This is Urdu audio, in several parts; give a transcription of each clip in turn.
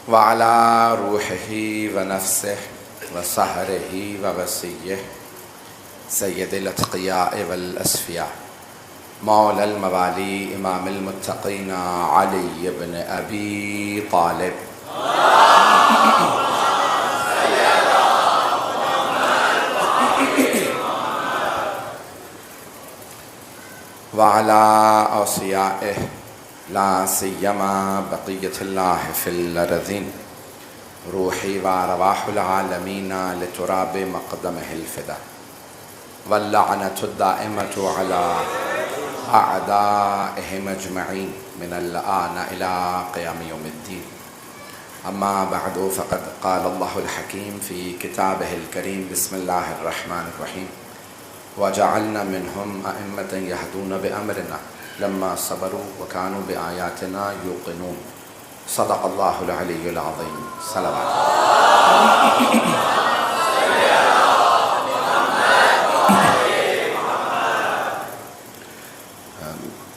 وعلى روحه ونفسه وسهره ووصيه سيد الأتقياء والأصفياء مولى الموالي إمام المتقين علي بن أبي طالب وعلى أوصيائه لا سيما بقية الله في الأرضين روحي وأرواح العالمين لتراب مقدمه الفداء واللعنة الدائمة على أعدائهم أجمعين من الآن إلى قيام يوم الدين. أما بعد فقد قال الله الحكيم في كتابه الكريم بسم الله الرحمن الرحيم وجعلنا منهم أئمة يهدون بأمرنا لما صبروا وكانوا بآياتنا يوقنون. صدق الله العلي العظيم. صلوات.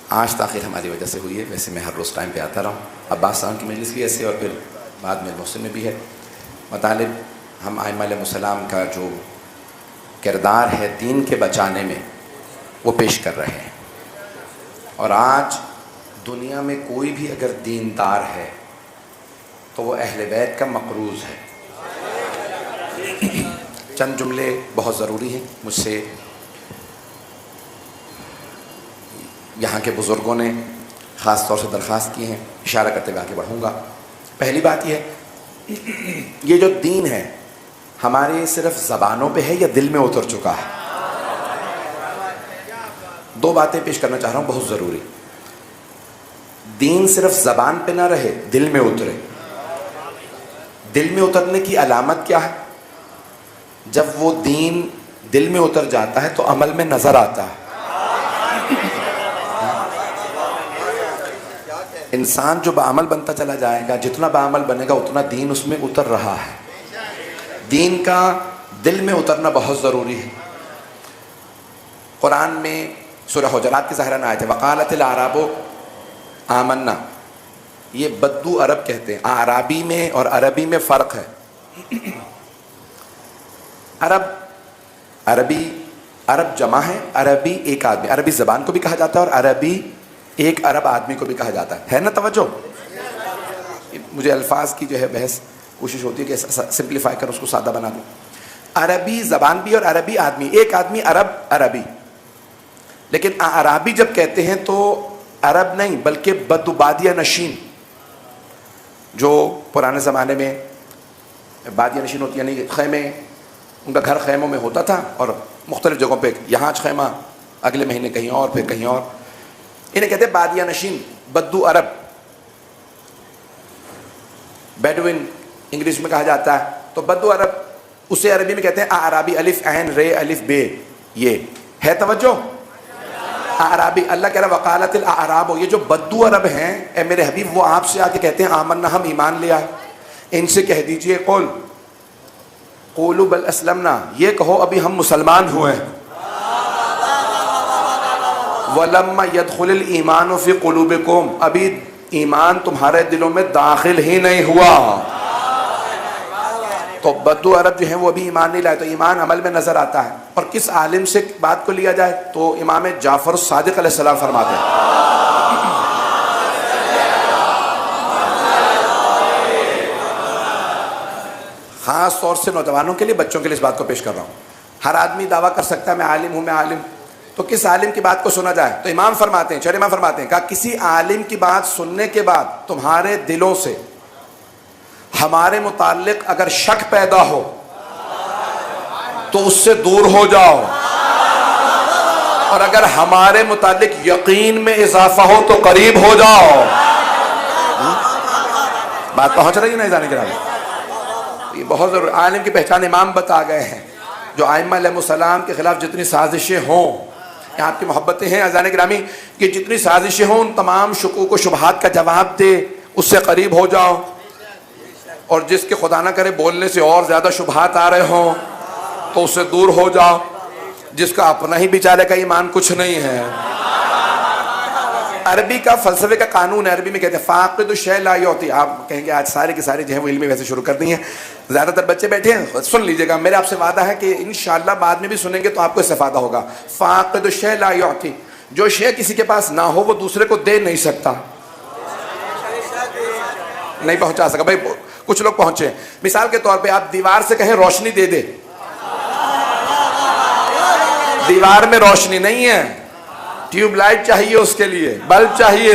آج تاخیر ہماری وجہ سے ہوئی ہے، ویسے میں ہر روز ٹائم پہ آتا رہا ہوں. عباس صاحب کی مجلس بھی ایسے اور پھر بعد میں محسن میں بھی ہے. مطالب ہم ائمہ علیہ السلام کا جو کردار ہے دین کے بچانے میں وہ پیش کر رہے ہیں. اور آج دنیا میں کوئی بھی اگر دیندار ہے تو وہ اہل بیت کا مقروض ہے. چند جملے بہت ضروری ہیں، مجھ سے یہاں کے بزرگوں نے خاص طور سے درخواست کی ہیں، اشارہ کرتے ہوئے آگے بڑھوں گا. پہلی بات یہ ہے، یہ جو دین ہے ہمارے صرف زبانوں پہ ہے یا دل میں اتر چکا ہے؟ دو باتیں پیش کرنا چاہ رہا ہوں بہت ضروری. دین صرف زبان پہ نہ رہے، دل میں اترے. دل میں اترنے کی علامت کیا ہے؟ جب وہ دین دل میں اتر جاتا ہے تو عمل میں نظر آتا ہے. انسان جو بعمل بنتا چلا جائے گا، جتنا بعمل بنے گا اتنا دین اس میں اتر رہا ہے. دین کا دل میں اترنا بہت ضروری ہے. قرآن میں سورہ حجرات کی ظاہراً آیت ہے وقالت الاعراب آمنا. یہ بدو عرب کہتے ہیں. اعرابی میں اور عربی میں فرق ہے. عرب جمع ہے، عربی ایک آدمی، عربی زبان کو بھی کہا جاتا ہے اور عربی ایک عرب آدمی کو بھی کہا جاتا ہے نا توجہ؟ مجھے الفاظ کی جو ہے بحث کوشش ہوتی ہے کہ سمپلیفائی کر اس کو سادہ بنا دوں. عربی زبان بھی اور عربی آدمی، ایک آدمی عربی. لیکن عربی جب کہتے ہیں تو عرب نہیں بلکہ بدو بادیہ نشین، جو پرانے زمانے میں بادیہ نشین ہوتی یعنی خیمے، ان کا گھر خیموں میں ہوتا تھا اور مختلف جگہوں پہ یہاں خیمہ، اگلے مہینے کہیں اور، پھر کہیں اور. انہیں کہتے ہیں بادیہ نشین، بدو عرب. بیڈوین انگلش میں کہا جاتا ہے. تو بدو عرب اسے عربی میں کہتے ہیں اعرابی، الف عین رے الف بے. یہ ہے توجہ؟ اعرابی. اللہ کہہ رہا وقالت الاعراب، یہ جو بدو عرب ہیں اے میرے حبیب وہ آپ سے آ کے کہتے ہیں آمنا، ہم ایمان لے آئے. ان سے کہہ دیجئے قولوا بل اسلمنا، یہ کہو ابھی ہم مسلمان ہوئے ہیں. وَلَمَّا يَدْخُلِ الْإِيمَانُ فِي قُلُوبِكُمْ، ابھی ایمان تمہارے دلوں میں داخل ہی نہیں ہوا. تو بدو عرب جو ہیں وہ ابھی ایمان نہیں لائے. تو ایمان عمل میں نظر آتا ہے. اور کس عالم سے بات کو لیا جائے تو امام جعفر الصادق علیہ السلام فرماتے ہیں. خاص طور سے نوجوانوں کے لیے، بچوں کے لیے اس بات کو پیش کر رہا ہوں. ہر آدمی دعویٰ کر سکتا ہے میں عالم ہوں، میں عالم. تو کس عالم کی بات کو سنا جائے؟ تو امام فرماتے ہیں، چار امام فرماتے ہیں، کہا کسی عالم کی بات سننے کے بعد تمہارے دلوں سے ہمارے متعلق اگر شک پیدا ہو تو اس سے دور ہو جاؤ، اور اگر ہمارے متعلق یقین میں اضافہ ہو تو قریب ہو جاؤ. بات پہنچ رہی ہے نا جانے کے بعد؟ یہ بہت ضروری. عالم کی پہچان امام بتا گئے ہیں. جو ائمہ علیہ السلام کے خلاف جتنی سازشیں ہوں، یہاں آپ کی محبتیں ہیں اذان گرامی، کہ جتنی سازشیں ہوں ان تمام شکوک و شبہات کا جواب دے، اس سے قریب ہو جاؤ. اور جس کے خدا نہ کرے بولنے سے اور زیادہ شبہات آ رہے ہوں تو اس سے دور ہو جاؤ. جس کا اپنا ہی بیچارے کا ایمان کچھ نہیں ہے، عربی کا فلسفے کا قانون ہے، عربی میں کہتے ہیں فاقد الشیء لا یعطی. آپ کہیں گے آج سارے کے سارے جو ہے وہ علمی ویسے شروع کر دی ہیں. زیادہ تر بچے بیٹھے ہیں، سن لیجیے گا، میرے آپ سے وعدہ ہے کہ انشاءاللہ بعد میں بھی سنیں گے تو آپ کو استفادہ ہوگا. فاقد الشیء لا یعطی، جو شے کسی کے پاس نہ ہو وہ دوسرے کو دے نہیں سکتا، نہیں پہنچا سکا. بھائی کچھ لوگ پہنچے، مثال کے طور پہ آپ دیوار سے کہیں روشنی دے دے، دیوار میں روشنی نہیں ہے، ٹیوب لائٹ چاہیے اس کے لیے، بلب چاہیے.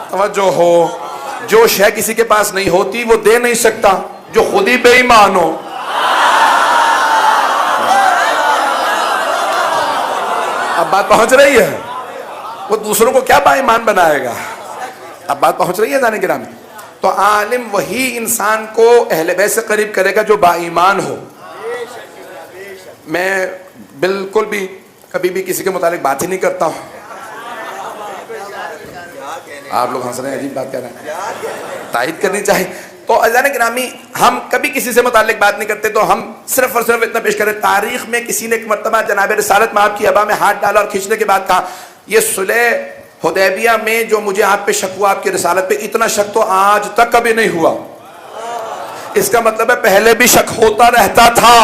توجہ ہو، جو شے کسی کے پاس نہیں ہوتی وہ دے نہیں سکتا، جو خود ہی بے ایمان ہو. اب بات پہنچ رہی ہے، وہ دوسروں کو کیا با ایمان بنائے گا. اب بات پہنچ رہی ہے جانے گرامی. تو عالم وہی انسان کو اہل بیت سے قریب کرے گا جو با ایمان ہو. میں بالکل بھی کبھی بھی کسی کے متعلق بات ہی نہیں کرتا ہوں. آپ لوگ ہنس رہے ہیں، عجیب بات کہہ رہے ہیں، تائید کرنی چاہیے. تو عزیزان گرامی، ہم کبھی کسی سے متعلق بات نہیں کرتے، تو ہم صرف اور صرف اتنا پیش کریں، تاریخ میں کسی نے ایک مرتبہ جناب رسالت میں آپ کی ابا میں ہاتھ ڈالا اور کھینچنے کے بعد کہا یہ صلح حدیبیہ میں جو مجھے آپ پہ شک ہوا، آپ کی رسالت پہ، اتنا شک تو آج تک کبھی نہیں ہوا. اس کا مطلب ہے پہلے بھی شک ہوتا رہتا تھا.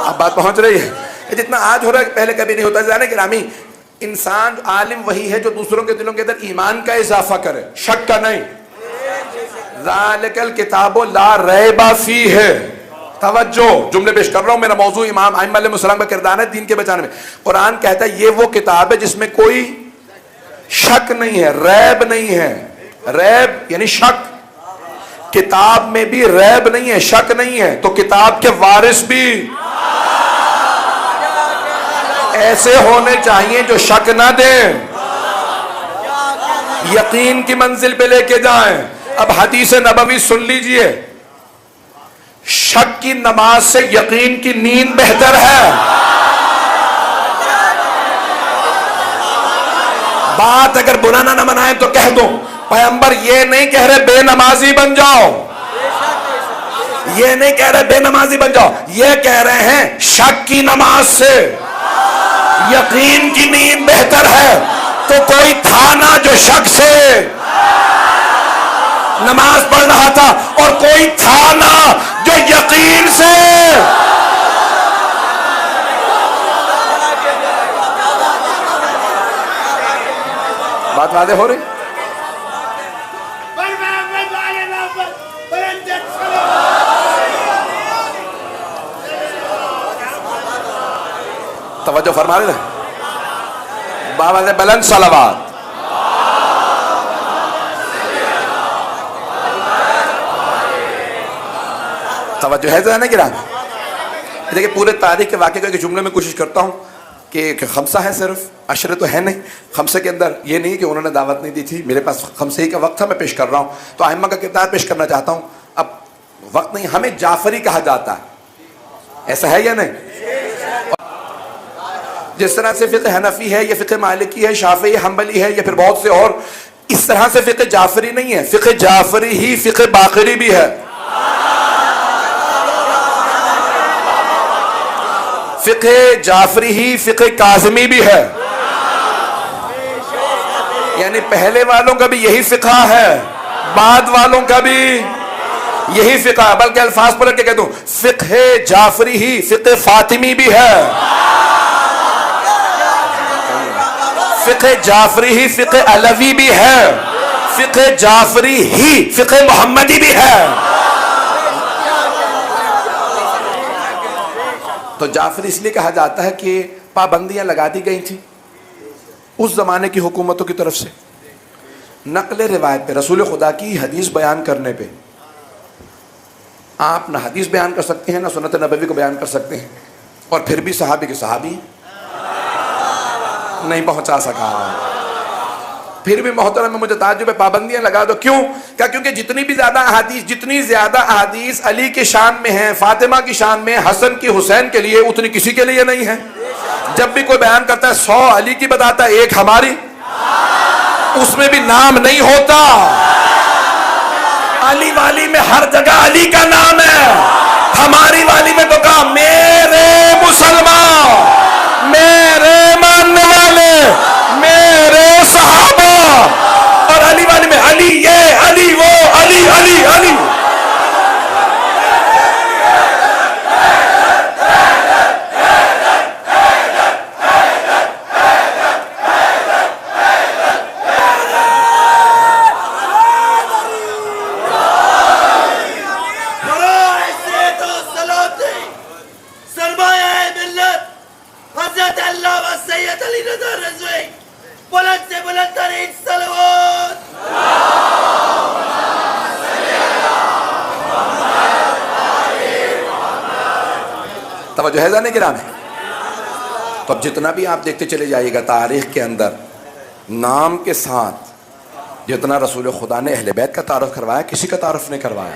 اب بات پہنچ رہی ہے، جتنا آج ہو رہا ہے پہلے کبھی نہیں ہوتا. جانے گرامی، انسان عالم وہی ہے جو دوسروں کے دلوں کے اندر ایمان کا اضافہ کرے، شک کا نہیں. ذالک الکتاب لا ریب فیہ. توجہ، جملے پیش کر رہا ہوں، میرا موضوع امام ائمہ علیہ السلام کا کردار ہے دین کے بچانے میں. قرآن کہتا ہے یہ وہ کتاب ہے جس میں کوئی شک نہیں ہے، ریب نہیں ہے. ریب یعنی شک، کتاب میں بھی ریب نہیں ہے، شک نہیں ہے. تو کتاب کے وارث بھی ایسے ہونے چاہیے جو شک نہ دیں، یقین کی منزل پہ لے کے جائیں. اب حدیث نبوی سن لیجئے، شک کی نماز سے یقین کی نیند بہتر ہے. بات اگر برا نہ منائیں تو کہہ دو، پیغمبر یہ نہیں کہہ رہے بے نمازی بن جاؤ، یہ نہیں کہہ رہے بے نمازی بن جاؤ، یہ کہہ رہے ہیں شک کی نماز سے یقین کی نیند بہتر ہے. تو کوئی تھا نا جو شک سے نماز پڑھ رہا تھا، اور کوئی تھا نا جو یقین سے. بات واضح ہو رہی؟ توجہ فرما رہے ہیں بابا سے بلند صلوات. توجہ ہے ذرا نا گرام. دیکھیں پورے تاریخ کے واقعے کو ایک جملے میں کوشش کرتا ہوں کہ خمسہ ہے، صرف عشرے تو ہے نہیں. خمسے کے اندر یہ نہیں کہ انہوں نے دعوت نہیں دی تھی، میرے پاس خمسے ہی کا وقت تھا، میں پیش کر رہا ہوں. تو ائمہ کا کردار پیش کرنا چاہتا ہوں. اب وقت نہیں، ہمیں جعفری کہا جاتا ہے، ایسا ہے یا نہیں؟ جس طرح سے فقہ حنفی ہے، یہ فقہ مالکی ہے، شافعی حنبلی ہے، یا پھر بہت سے اور، اس طرح سے فقہ جعفری نہیں ہے. فقہ جعفری ہی فقہ باقری بھی ہے. فقہ جعفری ہی فقہ کاظمی بھی ہے. یعنی پہلے والوں کا بھی یہی فقہ ہے، بعد والوں کا بھی یہی فقہ. بلکہ الفاظ پلٹ کے کہہ دوں، فقہ جعفری ہی فقہ فاطمی بھی ہے. فقہ جعفری ہی فقہ علوی بھی ہے. فقہ جعفری ہی فقہ محمدی بھی ہے. تو جعفری اس لیے کہا جاتا ہے کہ پابندیاں لگا دی گئی تھیں اس زمانے کی حکومتوں کی طرف سے نقل روایت پہ، رسول خدا کی حدیث بیان کرنے پہ. آپ نہ حدیث بیان کر سکتے ہیں، نہ سنت نبوی کو بیان کر سکتے ہیں، اور پھر بھی صحابی کے صحابی نہیں پہنچا سکا. پھر بھی محترم میں مجھے تعجب ہے، پابندیاں لگا دو. کیوں؟ کیا؟ کیونکہ جتنی زیادہ احادیث علی کی شان میں ہیں، فاطمہ کی شان میں، حسن کی، حسین کے لیے، اتنی کسی کے لیے نہیں ہے. جب بھی کوئی بیان کرتا ہے 100 علی کی بتاتا ہے، 1 ہماری، اس میں بھی نام نہیں ہوتا. علی والی میں ہر جگہ علی کا نام ہے، ہماری والی میں تو کہا میرے مسلمان، میرے ماننے والے، میرے صحابہ، اور علی والی میں علی یہ علی وہ علی علی علی. توجہ ہے ذہن گرامی. تو اب جتنا بھی آپ دیکھتے چلے جائیے گا تاریخ کے اندر نام کے ساتھ جتنا رسول خدا نے اہل بیت کا تعارف کروایا کسی کا تعارف نہیں کروایا.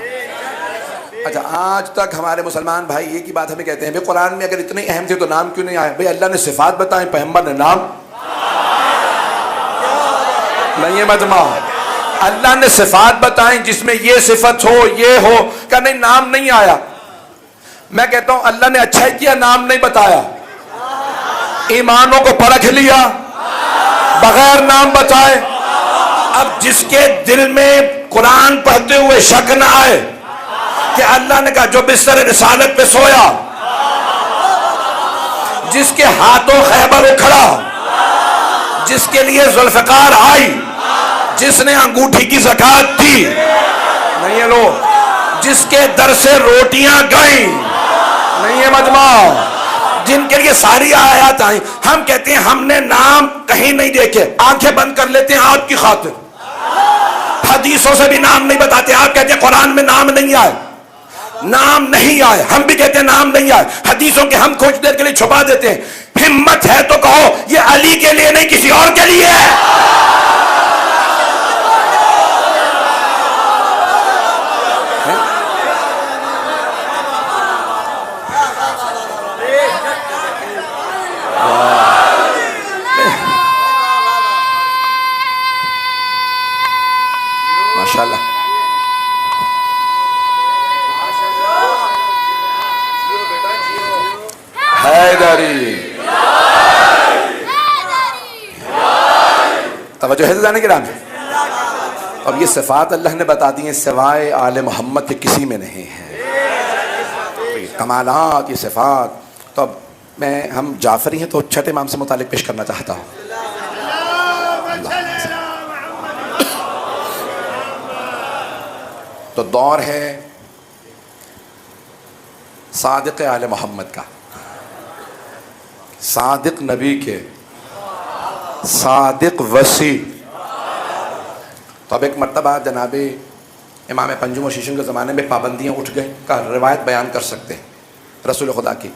اچھا آج تک ہمارے مسلمان بھائی ایک ہی بات ہمیں کہتے ہیں بھائی قرآن میں اگر اتنے اہم تھے تو نام کیوں نہیں آئے؟ بھائی اللہ نے صفات بتائیں، پیغمبر نے نام نہیں ہے. مجمع اللہ نے صفات بتائیں جس میں یہ صفت ہو یہ ہو، کہ نہیں نام نہیں آیا. میں کہتا ہوں اللہ نے اچھا ہی کیا نام نہیں بتایا. ایمانوں کو پرکھ لیا بغیر نام بتائے. اب جس کے دل میں قرآن پڑھتے ہوئے شک نہ آئے کہ اللہ نے کہا جو بستر رسالت پہ سویا، جس کے ہاتھوں خیبر اکھڑا، جس کے لیے ذوالفقار آئی، جس نے انگوٹھی کی زکات دی، نہیں ہے لوگ، جس کے در سے روٹیاں گئیں، نہیں ہے مجمع، جن کے لیے ساری آیات آئیں. ہم کہتے ہیں ہم نے نام کہیں نہیں دیکھے، آنکھیں بند کر لیتے ہیں آپ کی خاطر. حدیثوں سے بھی نام نہیں بتاتے. آپ کہتے ہیں قرآن میں نام نہیں آئے، نام نہیں آئے. ہم بھی کہتے ہیں نام نہیں آئے. حدیثوں کے ہم کچھ دیر کے لیے چھپا دیتے ہیں. ہمت ہے تو کہو یہ علی کے لیے نہیں کسی اور کے لیے ہے. ماشاءاللہ. حیدری توجہ ہے جانے کے نام. اب یہ صفات اللہ نے بتا دی ہیں سوائے آل محمد کے کسی میں نہیں ہے کمالات یہ صفات. تو اب ہم جعفری ہیں تو چھٹے امام سے متعلق پیش کرنا چاہتا ہوں. تو دور ہے صادق آل محمد کا، صادق نبی کے، صادق وسیع. تو اب ایک مرتبہ جناب امام پنجم و شیشم کے زمانے میں پابندیاں اٹھ گئیں کا روایت بیان کر سکتے ہیں رسول خدا کی.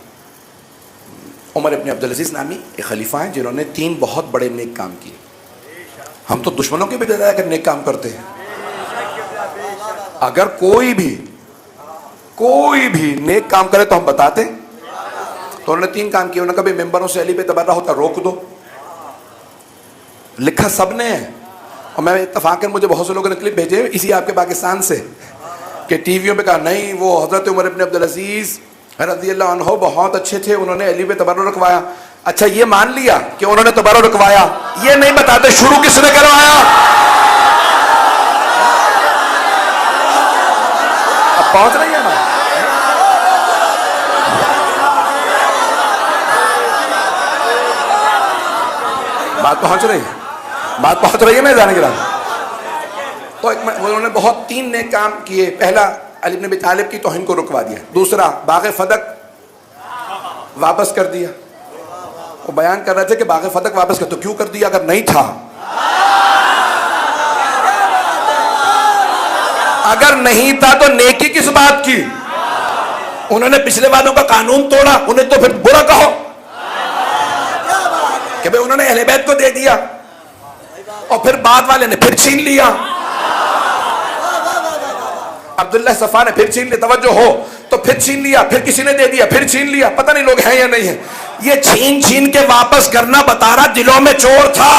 عمر ابن عبدالعزیز نامی ایک خلیفہ ہیں جنہوں نے 3 بہت بڑے نیک کام کیے. ہم تو دشمنوں کے بھی بجائے کر نیک کام کرتے ہیں. اگر کوئی بھی نیک کام کرے تو ہم بتاتے. تو انہوں نے 3 کام کیے. انہوں نے کبھی ممبروں سے علی پہ تبرہ ہوتا روک دو. لکھا سب نے ہے. اور میں اتفاقاً مجھے بہت سے لوگوں نے کلپ بھیجے اسی آپ کے پاکستان سے کہ ٹی ویوں پہ کہا نہیں وہ حضرت عمر ابن عبدالعزیز رضی اللہ عنہ بہت اچھے تھے، انہوں نے علی پہ تبرہ رکھوایا. اچھا یہ مان لیا کہ انہوں نے تبرہ رکھوایا، یہ نہیں بتاتے شروع کس نے کروایا. اب پہنچ رہی ہے نا بات پہنچ رہی ہے میں جانے کے بعد. تو انہوں نے بہت 3 نیک کام کیے. پہلا علی بن ابی طالب کی توہین کو رکوا دیا. دوسرا باغ فدق واپس کر دیا. وہ بیان کر رہے تھے کہ باغ فدق واپس کر تو کیوں کر دیا اگر نہیں تھا؟ اگر نہیں تھا تو نیکی کس بات کی؟ انہوں نے پچھلے والوں کا قانون توڑا، انہیں تو پھر برا کہو کہ بھئی انہوں نے اہل بیت کو دے دیا اور پھر بعد والے نے پھر چھین لیا. عبداللہ صفا نے پھر چھین لیا. توجہ ہو تو پھر چھین لیا، پھر کسی نے دے دیا، پھر چھین لیا. پتہ نہیں لوگ ہیں یا نہیں ہیں. یہ چھین کے واپس کرنا بتا رہا دلوں میں چور تھا.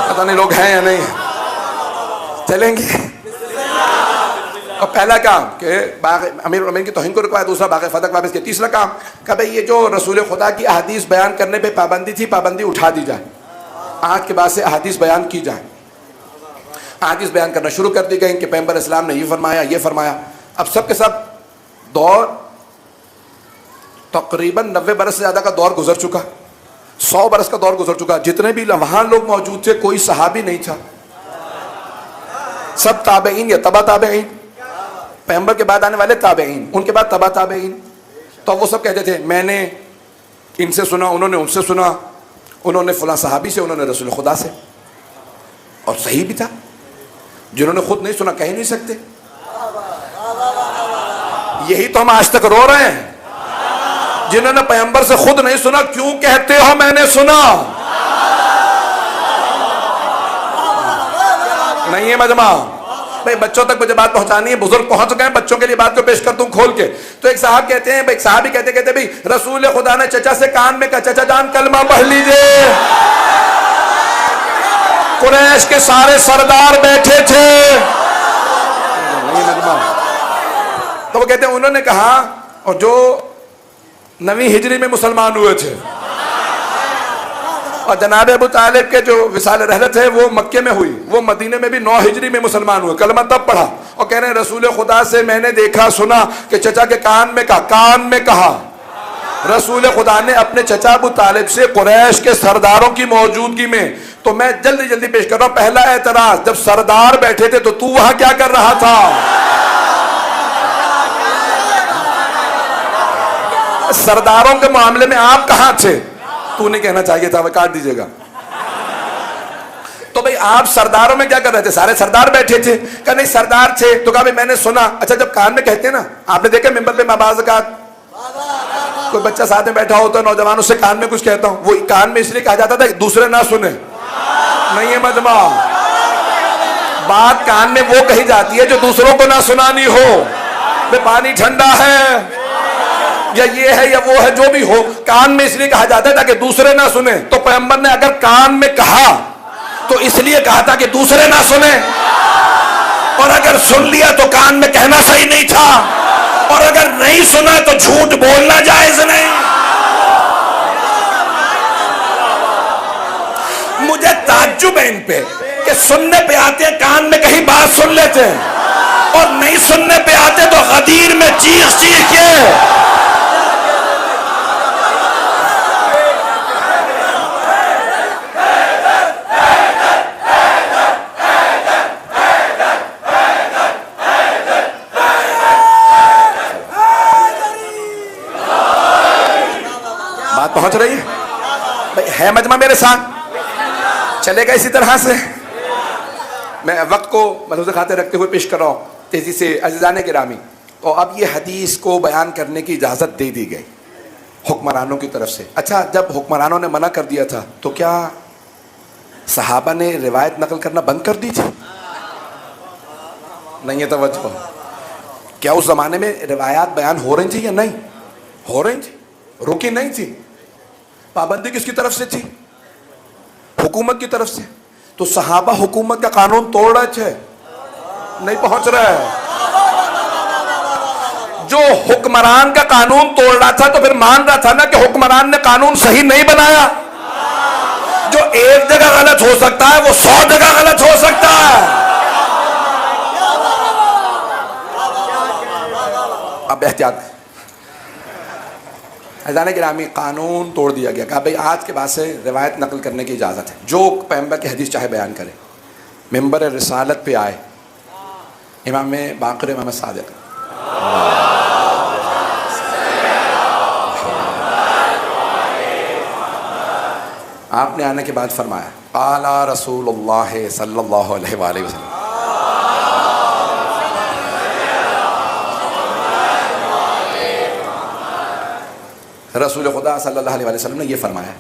پتہ نہیں لوگ ہیں یا نہیں ہیں. چلیں گے اور پہلا کام کہ باغ امیر المومنین کی توہین کو رکوایا، دوسرا باغ فتح واپس کیا، تیسرا کام کہ بھئی یہ جو رسول خدا کی احادیث بیان کرنے پہ پابندی تھی، پابندی اٹھا دی جائے، آج کے بعد سے احادیث بیان کی جائے، احادیث بیان کرنا شروع کر دی گئی کہ پیغمبر اسلام نے یہ فرمایا یہ فرمایا۔ اب سب کے سب دور تقریباً 90 برس سے زیادہ کا دور گزر چکا، 100 برس کا دور گزر چکا، جتنے بھی وہاں لوگ موجود تھے کوئی صحابی نہیں تھا، سب تابعین یا تبع تابعین، پیغمبر کے بعد آنے والے تابعین، ان کے بعد تبع تابعین۔ تو وہ سب کہتے تھے میں نے ان سے سنا، انہوں نے ان سے سنا، انہوں نے فلاں صحابی سے، انہوں نے رسول خدا سے، اور صحیح بھی تھا۔ جنہوں نے خود نہیں سنا کہہ نہیں سکتے، یہی تو ہم آج تک رو رہے ہیں۔ جنہوں نے پیغمبر سے خود نہیں سنا کیوں کہتے ہو میں نے سنا؟ نہیں ہے مجمع بھائی، بچوں تک مجھے بات پہنچانی ہے، بزرگ پہنچ گئے، بچوں کے لیے بات کو پیش کر دوں کھول کے۔ تو ایک صاحب کہتے ہیں، ایک صحابی کہتے بھائی رسول خدا نے چچا سے کان میں کہا چچا جان کلمہ پڑھ لیجئے۔ قریش کے سارے سردار بیٹھے تھے، تو وہ کہتے ہیں انہوں نے کہا، اور جو 9ویں ہجری میں مسلمان ہوئے تھے، اور جناب ابو طالب کے جو وصال رحلت ہے وہ مکے میں ہوئی، وہ مدینے میں بھی 9 ہجری میں مسلمان ہوئے، کلمہ تب پڑھا، اور کہہ رہے ہیں رسول خدا سے میں نے دیکھا سنا کہ چچا کے کان میں کہا رسول خدا نے اپنے چچا ابو طالب سے قریش کے سرداروں کی موجودگی میں۔ تو میں جلدی پیش کر رہا ہوں۔ پہلا اعتراض، جب سردار بیٹھے تھے تو وہاں کیا کر رہا تھا؟ سرداروں کے معاملے میں آپ کہاں تھے؟ تو نہیں کہنا چاہیے تھا، وہ کاٹ دیجیے گا۔ تو بھئی آپ سرداروں میں کیا کر رہے تھے؟ سارے سردار بیٹھے تھے، کہا نہیں سردار تھے، تو کہا بھئی میں نے سنا۔ اچھا جب کان میں کہتے ہیں نا، آپ نے دیکھا ممبر پہ بعض اوقات کوئی بچہ ساتھ میں بیٹھا ہوتا ہے، نوجوان اس سے کان میں کچھ کہتا ہوں، وہ کان میں اس لیے کہا جاتا تھا کہ دوسرے نہ سنیں۔ نہیں ہے مجمع، بات کان میں وہ کہی جاتی ہے جو دوسروں کو نہ سنانی ہو۔ بھئی پانی ٹھنڈا ہے یا یہ ہے یا وہ ہے، جو بھی ہو، کان میں اس لیے کہا جاتا ہے تاکہ دوسرے نہ سنیں۔ تو پیغمبر نے اگر کان میں کہا تو اس لیے کہا تھا کہ دوسرے نہ سنیں، اور اگر سن لیا تو کان میں کہنا صحیح نہیں تھا، اور اگر نہیں سنا تو جھوٹ بولنا جائز نہیں۔ مجھے تعجب ہے ان پہ کہ سننے پہ آتے ہیں کان میں کہیں بات سن لیتے ہیں، اور نہیں سننے پہ آتے تو غدیر میں چیخ کے بات پہنچ رہی ہے مجمع میرے ساتھ؟ چلے گا اسی طرح سے؟ میں وقت کو ملحوظ خاطر رکھتے ہوئے پیش کر رہا ہوں تیزی سے عزیزان گرامی۔ تو اب یہ حدیث کو بیان کرنے کی اجازت دے دی گئی حکمرانوں کی طرف سے۔ اچھا جب حکمرانوں نے منع کر دیا تھا تو کیا صحابہ نے روایت نقل کرنا بند کر دی تھی؟ نہیں ہے توجہ۔ کیا اس زمانے میں روایات بیان ہو رہی تھی یا نہیں ہو رہی تھی؟ رکی نہیں تھی۔ پابندی کس کی طرف سے تھی؟ حکومت کی طرف سے۔ تو صحابہ حکومت کا قانون توڑ رہے تھے؟ نہیں پہنچ رہا ہے۔ جو حکمران کا قانون توڑ رہا تھا تو پھر مان رہا تھا نا کہ حکمران نے قانون صحیح نہیں بنایا۔ جو ایک جگہ غلط ہو سکتا ہے وہ 100 جگہ غلط ہو سکتا ہے۔ اب احتیاط، عزیزان گرامی، قانون توڑ دیا گیا، کہا بھئی آج کے بعد سے روایت نقل کرنے کی اجازت ہے، جو پیغمبر کی حدیث چاہے بیان کرے۔ ممبر رسالت پہ آئے امام باقر امام صادق، آپ نے آنے کے بعد فرمایا قال رسول اللہ صلی اللہ علیہ وآلہ وسلم، رسول خدا صلی اللہ علیہ وسلم نے یہ فرمایا۔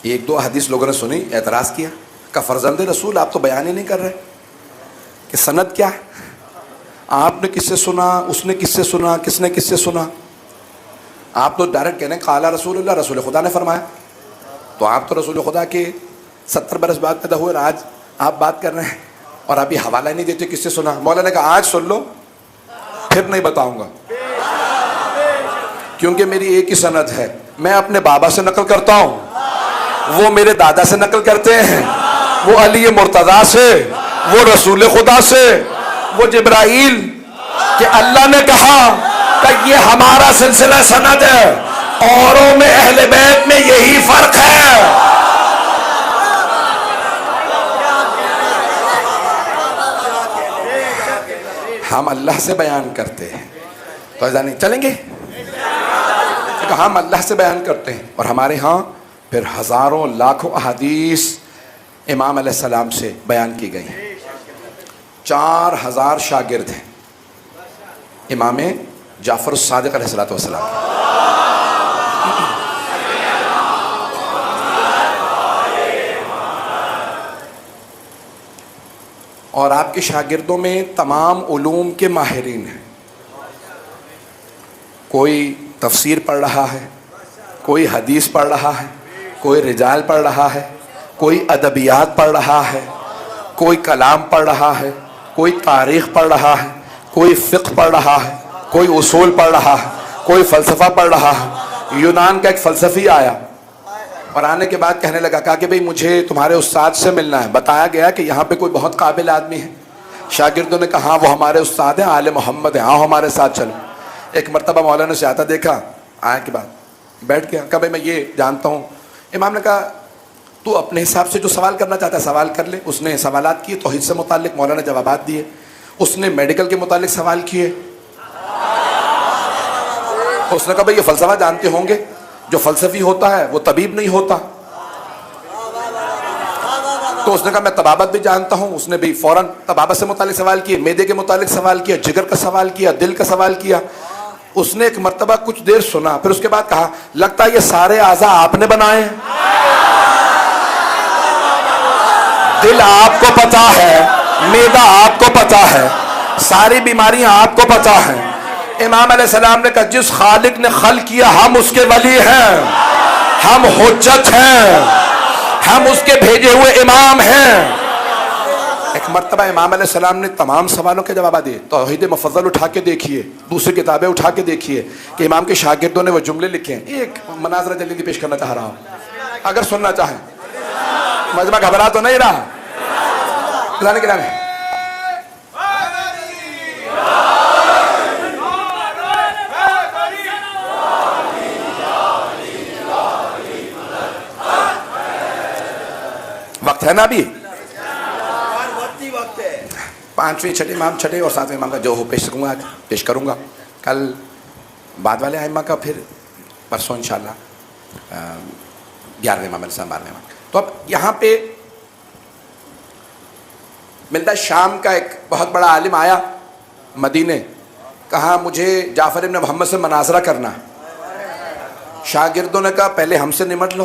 ایک دو حدیث لوگوں نے سنی، اعتراض کیا کہ فرزند رسول آپ تو بیان ہی نہیں کر رہے کہ سند کیا ہے، آپ نے کس سے سنا، اس نے کس سے سنا، کس نے کس سے سنا؟ آپ تو ڈائریکٹ کہنے قال رسول اللہ، رسول خدا نے فرمایا۔ تو آپ تو رسول خدا کے 70 برس بعد پیدا ہوئے، آج آپ بات کر رہے ہیں اور ابھی حوالہ نہیں دیتے کس سے سنا. مولانا نے کہا آج سن لو پھر نہیں بتاؤں گا, کیونکہ میری ایک ہی سند ہے. میں اپنے بابا سے نقل کرتا ہوں, وہ میرے دادا سے نقل کرتے ہیں, وہ علی مرتضیٰ سے, وہ رسول خدا سے, وہ جبرائیل, کہ اللہ نے کہا کہ یہ ہمارا سلسلہ سند ہے, اوروں میں اہل بیت میں یہی فرق ہے. ہم اللہ سے بیان کرتے ہیں تو ایسا نہیں چلیں گے, ہم اللہ سے بیان کرتے ہیں. اور ہمارے ہاں پھر ہزاروں لاکھوں احادیث امام علیہ السلام سے بیان کی گئی ہیں. 4000 شاگرد ہیں امام جعفر الصادق علیہ السلام. اور آپ کے شاگردوں میں تمام علوم کے ماہرین ہیں. کوئی تفسیر پڑھ رہا ہے, کوئی حدیث پڑھ رہا ہے, کوئی رجال پڑھ رہا ہے, کوئی ادبیات پڑھ رہا ہے, کوئی کلام پڑھ رہا ہے, کوئی تاریخ پڑھ رہا ہے, کوئی فقہ پڑھ رہا ہے, کوئی اصول پڑھ رہا ہے, کوئی فلسفہ پڑھ رہا ہے. یونان کا ایک فلسفی آیا اور آنے کے بعد کہنے لگا, کہا کہ بھئی مجھے تمہارے استاد سے ملنا ہے. بتایا گیا کہ یہاں پہ کوئی بہت قابل آدمی ہے. شاگردوں نے کہا ہاں وہ ہمارے استاد ہیں, آل محمد ہیں, آؤ ہمارے ساتھ چلو. ایک مرتبہ مولانا سے آتا دیکھا, آنے کے بعد بیٹھ گیا, کہا بھئی میں یہ جانتا ہوں. امام نے کہا تو اپنے حساب سے جو سوال کرنا چاہتا ہے سوال کر لے. اس نے سوالات کیے توحید سے متعلق, مولانا نے جوابات دیے. اس نے میڈیکل کے متعلق سوال کیے. اس نے کہا بھئی یہ فلسفہ جانتے ہوں گے, جو فلسفی ہوتا ہے وہ طبیب نہیں ہوتا. تو اس نے کہا میں طبابت بھی جانتا ہوں. اس نے بھی فوراً طبابت سے متعلق سوال کیے, معدے کے متعلق سوال کیا, جگر کا سوال کیا, دل کا سوال کیا. اس نے ایک مرتبہ کچھ دیر سنا, پھر اس کے بعد کہا لگتا ہے یہ سارے اعضاء آپ نے بنائے ہیں. دل آپ کو پتا ہے, معدہ آپ کو پتا ہے, ساری بیماریاں آپ کو پتا ہیں. امام علیہ السلام نے کہا جس خالق نے خلق کیا ہم اس کے ولی ہیں, ہم حجت ہیں, ہم اس کے بھیجے ہوئے امام ہیں. ایک مرتبہ امام علیہ السلام نے تمام سوالوں کے جواب دیے. توحید مفضل اٹھا کے دیکھیے, دوسری کتابیں اٹھا کے دیکھیے کہ امام کے شاگردوں نے وہ جملے لکھے ہیں. ایک مناظرہ جلدی پیش کرنا چاہ رہا ہوں, اگر سننا چاہیں. مجمع گھبرا تو نہیں رہا؟ اللہ نے کہا وقت ہے نا ابھی, 5ویں 6ٹھے امام, 6ٹھے اور 7ویں امام کا جو ہو پیش کروں گا, پیش کروں گا. کل بعد والے ائمہ کا, پھر پرسوں انشاءاللہ 11ویں امام علیہ السلام, 12ویں امام. تو اب یہاں پہ ملتا ہے شام کا ایک بہت بڑا عالم آیا مدینے, کہا مجھے جعفر ابن محمد سے مناظرہ کرنا. شاگردوں نے کہا پہلے ہم سے نمٹ لو.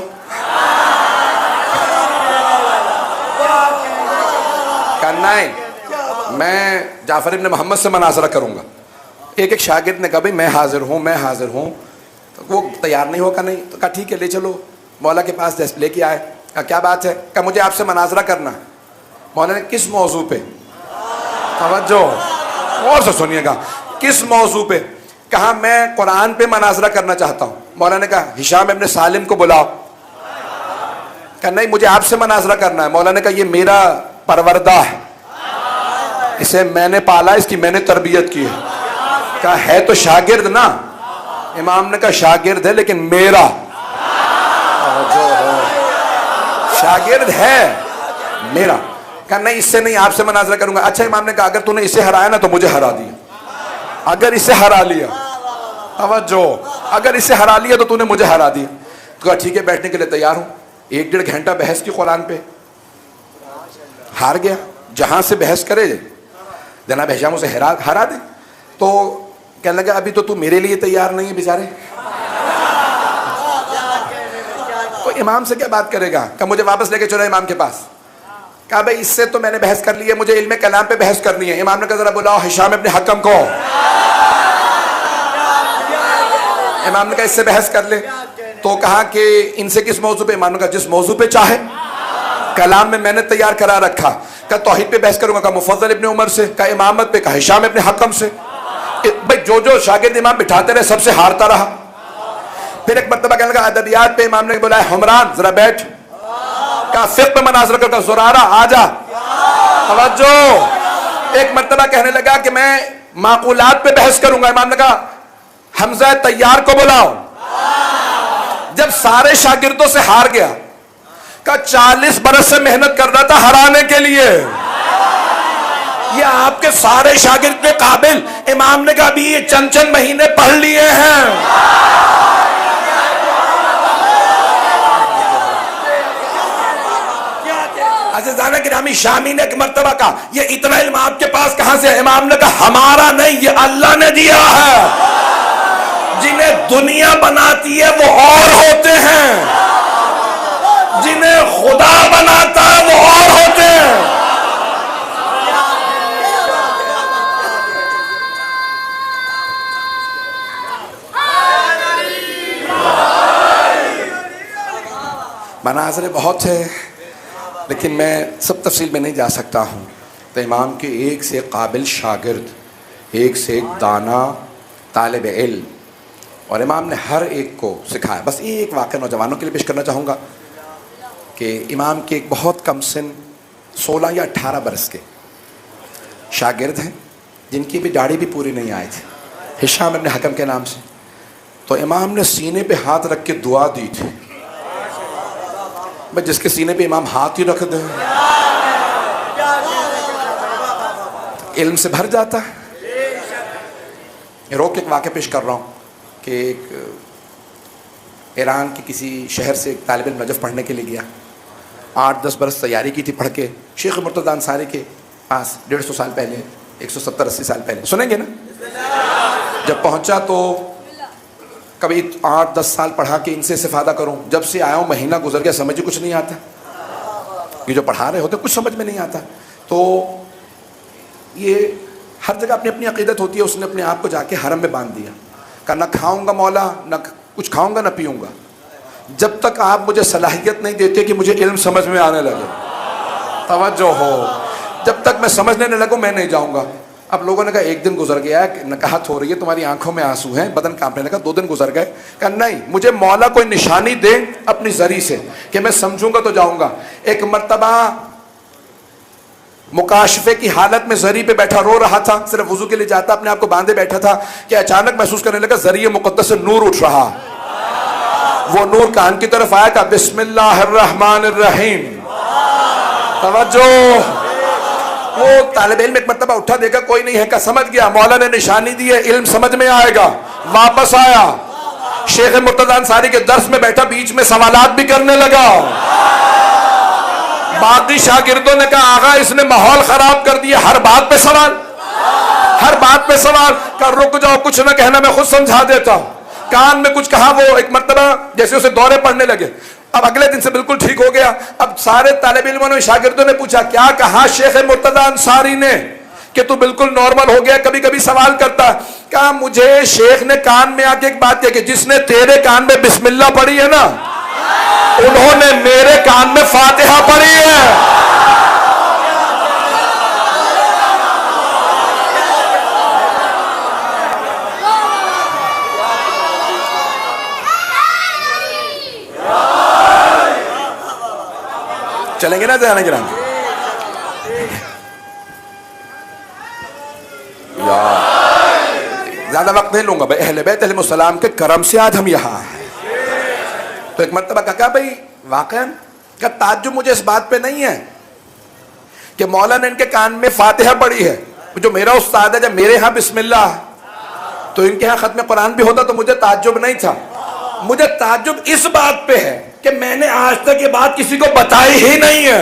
کرنا ہے میں جعفر ابن محمد سے مناظرہ کروں گا. ایک ایک شاگرد نے کہا بھئی میں حاضر ہوں, میں حاضر ہوں. تو وہ تیار نہیں ہوگا, نہیں تو کہا ٹھیک ہے لے چلو. مولا کے پاس لے کے آئے, کہا کیا بات ہے؟ کہا مجھے آپ سے مناظرہ کرنا. مولا نے کس موضوع پہ؟ توجہ اور سے سنیے گا, کس موضوع پہ؟ کہا میں قرآن پہ مناظرہ کرنا چاہتا ہوں. مولا نے کہا ہشام ابن سالم کو بلاؤ. کہا نہیں مجھے آپ سے مناظرہ کرنا ہے. مولا نے کہا یہ میرا پروردہ ہے, اسے میں نے پالا, اس کی میں نے تربیت کی ہے. کہا ہے تو شاگرد نا. امام نے کہا شاگرد ہے لیکن میرا شاگرد ہے میرا. کہا نہیں اس سے نہیں, آپ سے مناظرہ کروں گا. اچھا امام نے کہا اگر تو نے اسے ہرایا نا تو مجھے ہرا دیا. اگر اسے ہرا لیا, توجہ, اگر اسے ہرا لیا تو تو نے مجھے ہرا دیا. تو کہا ٹھیک ہے بیٹھنے کے لیے تیار ہوں. 1-1.5 گھنٹہ بحث کی قرآن پہ. ہار گیا. جہاں سے بحث کرے جناب ہشام اسے ہرا دے. تو کہنے لگا ابھی تو میرے لیے تیار نہیں ہے بیچارے. تو امام سے کیا بات کرے گا؟ کہ مجھے واپس لے کے چلو امام کے پاس. کہا بھائی اس سے تو میں نے بحث کر لی ہے, مجھے علم کلام پہ بحث کرنی ہے. امام نے کہا ذرا بلاؤ ہشام ابن حکم کو. امام نے کہا اس سے بحث کر لے. تو کہا کہ ان سے کس موضوع پہ؟ امام نے کہا جس موضوع پہ چاہے, کلام میں نے تیار کرا رکھا. کہا توحید پہ بحث کروں گا، کہا مفضل ابن عمر سے، کہا امامت پہ، کہا ہشام ابن حکم سے. بھائی جو شاگرد امام بٹھاتے رہے سب سے ہارتا رہا. پھر ایک مرتبہ کہنے لگا ادبیات پہ امام نے بلایا حمران ذرا بیٹھ. کہا فقہ پہ مناظرہ کر، کہا زرارہ آ جا. توجہ. ایک مرتبہ کہنے لگا کہ میں معقولات پہ بحث کروں گا، امام نے کہا حمزہ طیار کو بلاؤ. جب سارے شاگردوں سے ہار گیا، کہا 40 برس سے محنت کر رہا تھا ہرانے کے لیے، یہ آپ کے سارے شاگرد کے قابل. امام نے کہا ابھی یہ چند مہینے پڑھ لیے ہیں. عزیزان گرامی، شامی نے ایک مرتبہ کہا یہ اتنا علم آپ کے پاس کہاں سے ہے؟ امام نے کہا ہمارا نہیں، یہ اللہ نے دیا ہے. جنہیں دنیا بناتی ہے وہ اور ہوتے ہیں، جنہیں خدا بناتا ہے وہ اور ہوتے ہیں. مناظرے بہت ہیں لیکن میں سب تفصیل میں نہیں جا سکتا ہوں. تو امام کے ایک سے ایک قابل شاگرد، ایک سے ایک دانا طالب علم، اور امام نے ہر ایک کو سکھایا. بس ایک واقعہ نوجوانوں کے لیے پیش کرنا چاہوں گا کہ امام کے ایک بہت کم سن 16 یا 18 برس کے شاگرد ہیں جن کی بھی داڑھی بھی پوری نہیں آئی تھی، ہشام ابن حکم کے نام سے. تو امام نے سینے پہ ہاتھ رکھ کے دعا دی تھی. بس جس کے سینے پہ امام ہاتھ ہی رکھ دیں علم سے بھر جاتا ہے. روک کے ایک واقعہ پیش کر رہا ہوں کہ ایک ایران کی کسی شہر سے ایک طالب علم نجف پڑھنے کے لیے گیا. 8-10 برس تیاری کی تھی پڑھ کے شیخ مرتضیٰ انصاری کے پاس 150 سال پہلے، 170-80 سال پہلے، سنیں گے نا. جب پہنچا تو کبھی 8-10 سال پڑھا کے ان سے استفادہ کروں، جب سے آیا ہوں مہینہ گزر گیا، سمجھ کچھ نہیں آتا. یہ جو پڑھا رہے ہوتے کچھ سمجھ میں نہیں آتا. تو یہ ہر جگہ اپنی اپنی عقیدت ہوتی ہے. اس نے اپنے آپ کو جا کے حرم میں باندھ دیا، کہا نہ کھاؤں گا مولا، نہ کچھ کھاؤں گا نہ پیوں گا جب تک آپ مجھے صلاحیت نہیں دیتے کہ مجھے علم سمجھ میں آنے لگے. توجہ ہو، جب تک میں سمجھنے نہ لگوں میں نہیں جاؤں گا. اب لوگوں نے کہا ایک دن گزر گیا ہے، نکاحت ہو رہی ہے، تمہاری آنکھوں میں آنسو ہیں، بدن کانپنے لگا. 2 دن گزر گئے، کہا نہیں، مجھے مولا کوئی نشانی دے اپنی ذری سے کہ میں سمجھوں گا تو جاؤں گا. ایک مرتبہ مکاشفے کی حالت میں ذری پہ بیٹھا رو رہا تھا، صرف وضو کے لیے جاتا، اپنے آپ کو باندھے بیٹھا تھا کہ اچانک محسوس کرنے لگا ذریعہ مقدس سے نور اٹھ رہا. وہ نور کان کی طرف آیا، کہا بسم اللہ الرحمن الرحیم. توجہ. وہ طالب علم ایک مرتبہ اٹھا، دیکھا کوئی نہیں ہے، کہا سمجھ گیا، مولا نے نشانی دی ہے، علم سمجھ میں آئے گا. واپس آیا، شیخ مرتضیٰ انصاری کے درس میں بیٹھا، بیچ میں سوالات بھی کرنے لگا. باقی شاگردوں نے کہا آغا اس نے ماحول خراب کر دیا، ہر بات پہ سوال، ہر بات پہ سوال. کہا رک جاؤ، کچھ نہ کہنا، میں خود سمجھا دیتا ہوں. کان میں کچھ کہا، وہ ایک مرتبہ جیسے اسے دورے پڑنے لگے. اب اگلے دن سے بالکل ٹھیک ہو گیا. اب سارے طالب علموں نے، شاگردوں نے پوچھا کیا کہا شیخ مرتضیٰ انصاری نے کہ تو بالکل نارمل ہو گیا، کبھی کبھی سوال کرتا. کہا مجھے شیخ نے کان میں آ کے ایک بات کہی کہ جس نے تیرے کان میں بسم اللہ پڑھی ہے نا، انہوں نے میرے کان میں فاتحہ پڑھی ہے. چلیں گے نا جانا گرام؟ زیادہ وقت نہیں لوں گا. بھائی اہل بیت علیہ السلام کے کرم سے آج ہم یہاں ہیں. تو ایک مرتبہ کہا بھائی واقعاً کا تعجب مجھے اس بات پہ نہیں ہے کہ مولا نے ان کے کان میں فاتحہ پڑھی ہے. جو میرا استاد ہے، جب میرے ہاں بسم اللہ تو ان کے ہاں ختم قرآن بھی ہوتا تو مجھے تعجب نہیں تھا. مجھے تعجب اس بات پہ ہے کہ میں نے آج تک یہ بات کسی کو بتائی ہی نہیں ہے.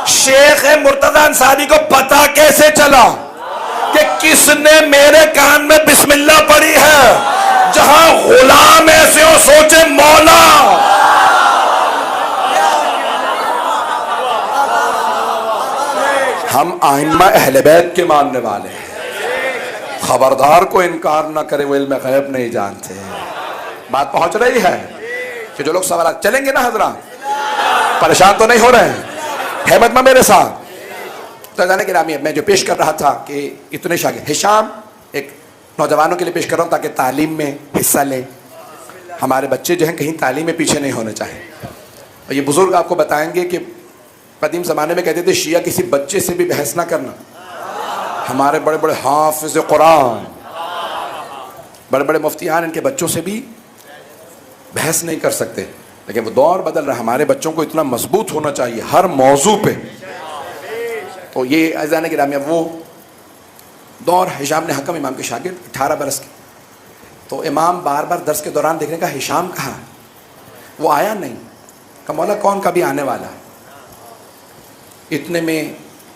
شیخ مرتضیٰ انصاری کو پتا کیسے چلا کہ کس نے میرے کان میں بسم اللہ پڑھی ہے؟ جہاں غلام ایسے ہو سوچے مولا. ہم آئمہ اہل بیت کے ماننے والے ہیں. خبردار کو انکار نہ کرے، وہ علم غیب نہیں جانتے. بات پہنچ رہی ہے کہ جو لوگ سوالات چلیں گے نا حضرات، پریشان تو نہیں ہو رہے ہیں؟ ہے مجمع میرے ساتھ؟ تو جانے کے نام میں جو پیش کر رہا تھا کہ اتنے شاگرد، ہشام ایک نوجوانوں کے لیے پیش کر رہا ہوں تاکہ تعلیم میں حصہ لیں، ہمارے بچے جو ہیں کہیں تعلیم میں پیچھے نہیں ہونا چاہیں. اور یہ بزرگ آپ کو بتائیں گے کہ قدیم زمانے میں کہتے تھے شیعہ کسی بچے سے بھی بحث نہ کرنا. ہمارے بڑے بڑے حافظ قرآن، بڑے بڑے مفتیان ان کے بچوں سے بھی بحث نہیں کر سکتے. لیکن وہ دور بدل رہا، ہمارے بچوں کو اتنا مضبوط ہونا چاہیے ہر موضوع پہ. تو یہ عزیزان گرامی وہ دور، ہشام نے حکم امام کے شاگرد 18 برس کے. تو امام بار بار درس کے دوران دیکھنے کا ہشام کہاں ہے، وہ آیا نہیں. کہ مولا کون کبھی آنے والا. اتنے میں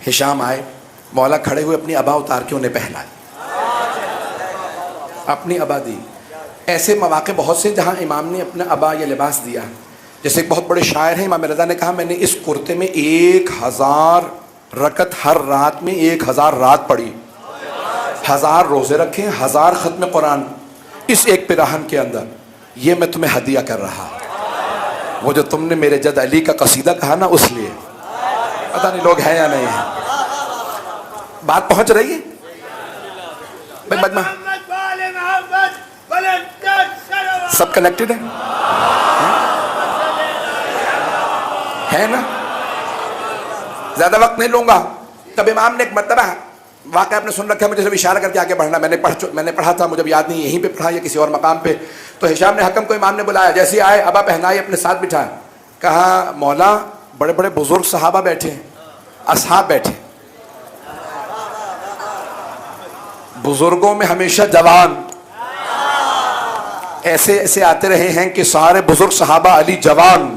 ہشام آئے، مولا کھڑے ہوئے اپنی ابا اتار کے انہیں پہنائے، اپنی ابا دی. ایسے مواقع بہت سے جہاں امام نے اپنا ابا یا لباس دیا. جیسے ایک بہت بڑے شاعر ہیں امام رضا نے کہا میں نے اس کرتے میں 1000 رکعت ہر رات میں 1000 رات پڑھی، 1000 روزے رکھے، 1000 ختم قرآن اس ایک پیراہن کے اندر. یہ میں تمہیں ہدیہ کر رہا. وہ جو تم نے میرے جد علی کا قصیدہ کہا نا، اس لیے. پتہ نہیں لوگ ہیں یا نہیں ہیں. بات پہنچ رہی ہے بھائی؟ سب کنیکٹڈ ہے نا؟ زیادہ وقت نہیں لوں گا. تب امام نے ایک مرتبہ واقعہ آپ نے سن رکھا ہے، مجھے صرف اشارہ کر کے آگے بڑھنا. میں نے پڑھا تھا، مجھے یاد نہیں یہیں پہ پڑھا یا کسی اور مقام پہ. تو ہشام نے حکم کو امام نے بلایا، جیسے ہی آئے ابا پہنائے، اپنے ساتھ بٹھایا. کہا مولا بڑے بڑے بزرگ صحابہ بیٹھے ہیں، اصحاب بیٹھے. بزرگوں میں ہمیشہ جوان ایسے ایسے آتے رہے ہیں کہ سارے بزرگ صحابہ علی جوان.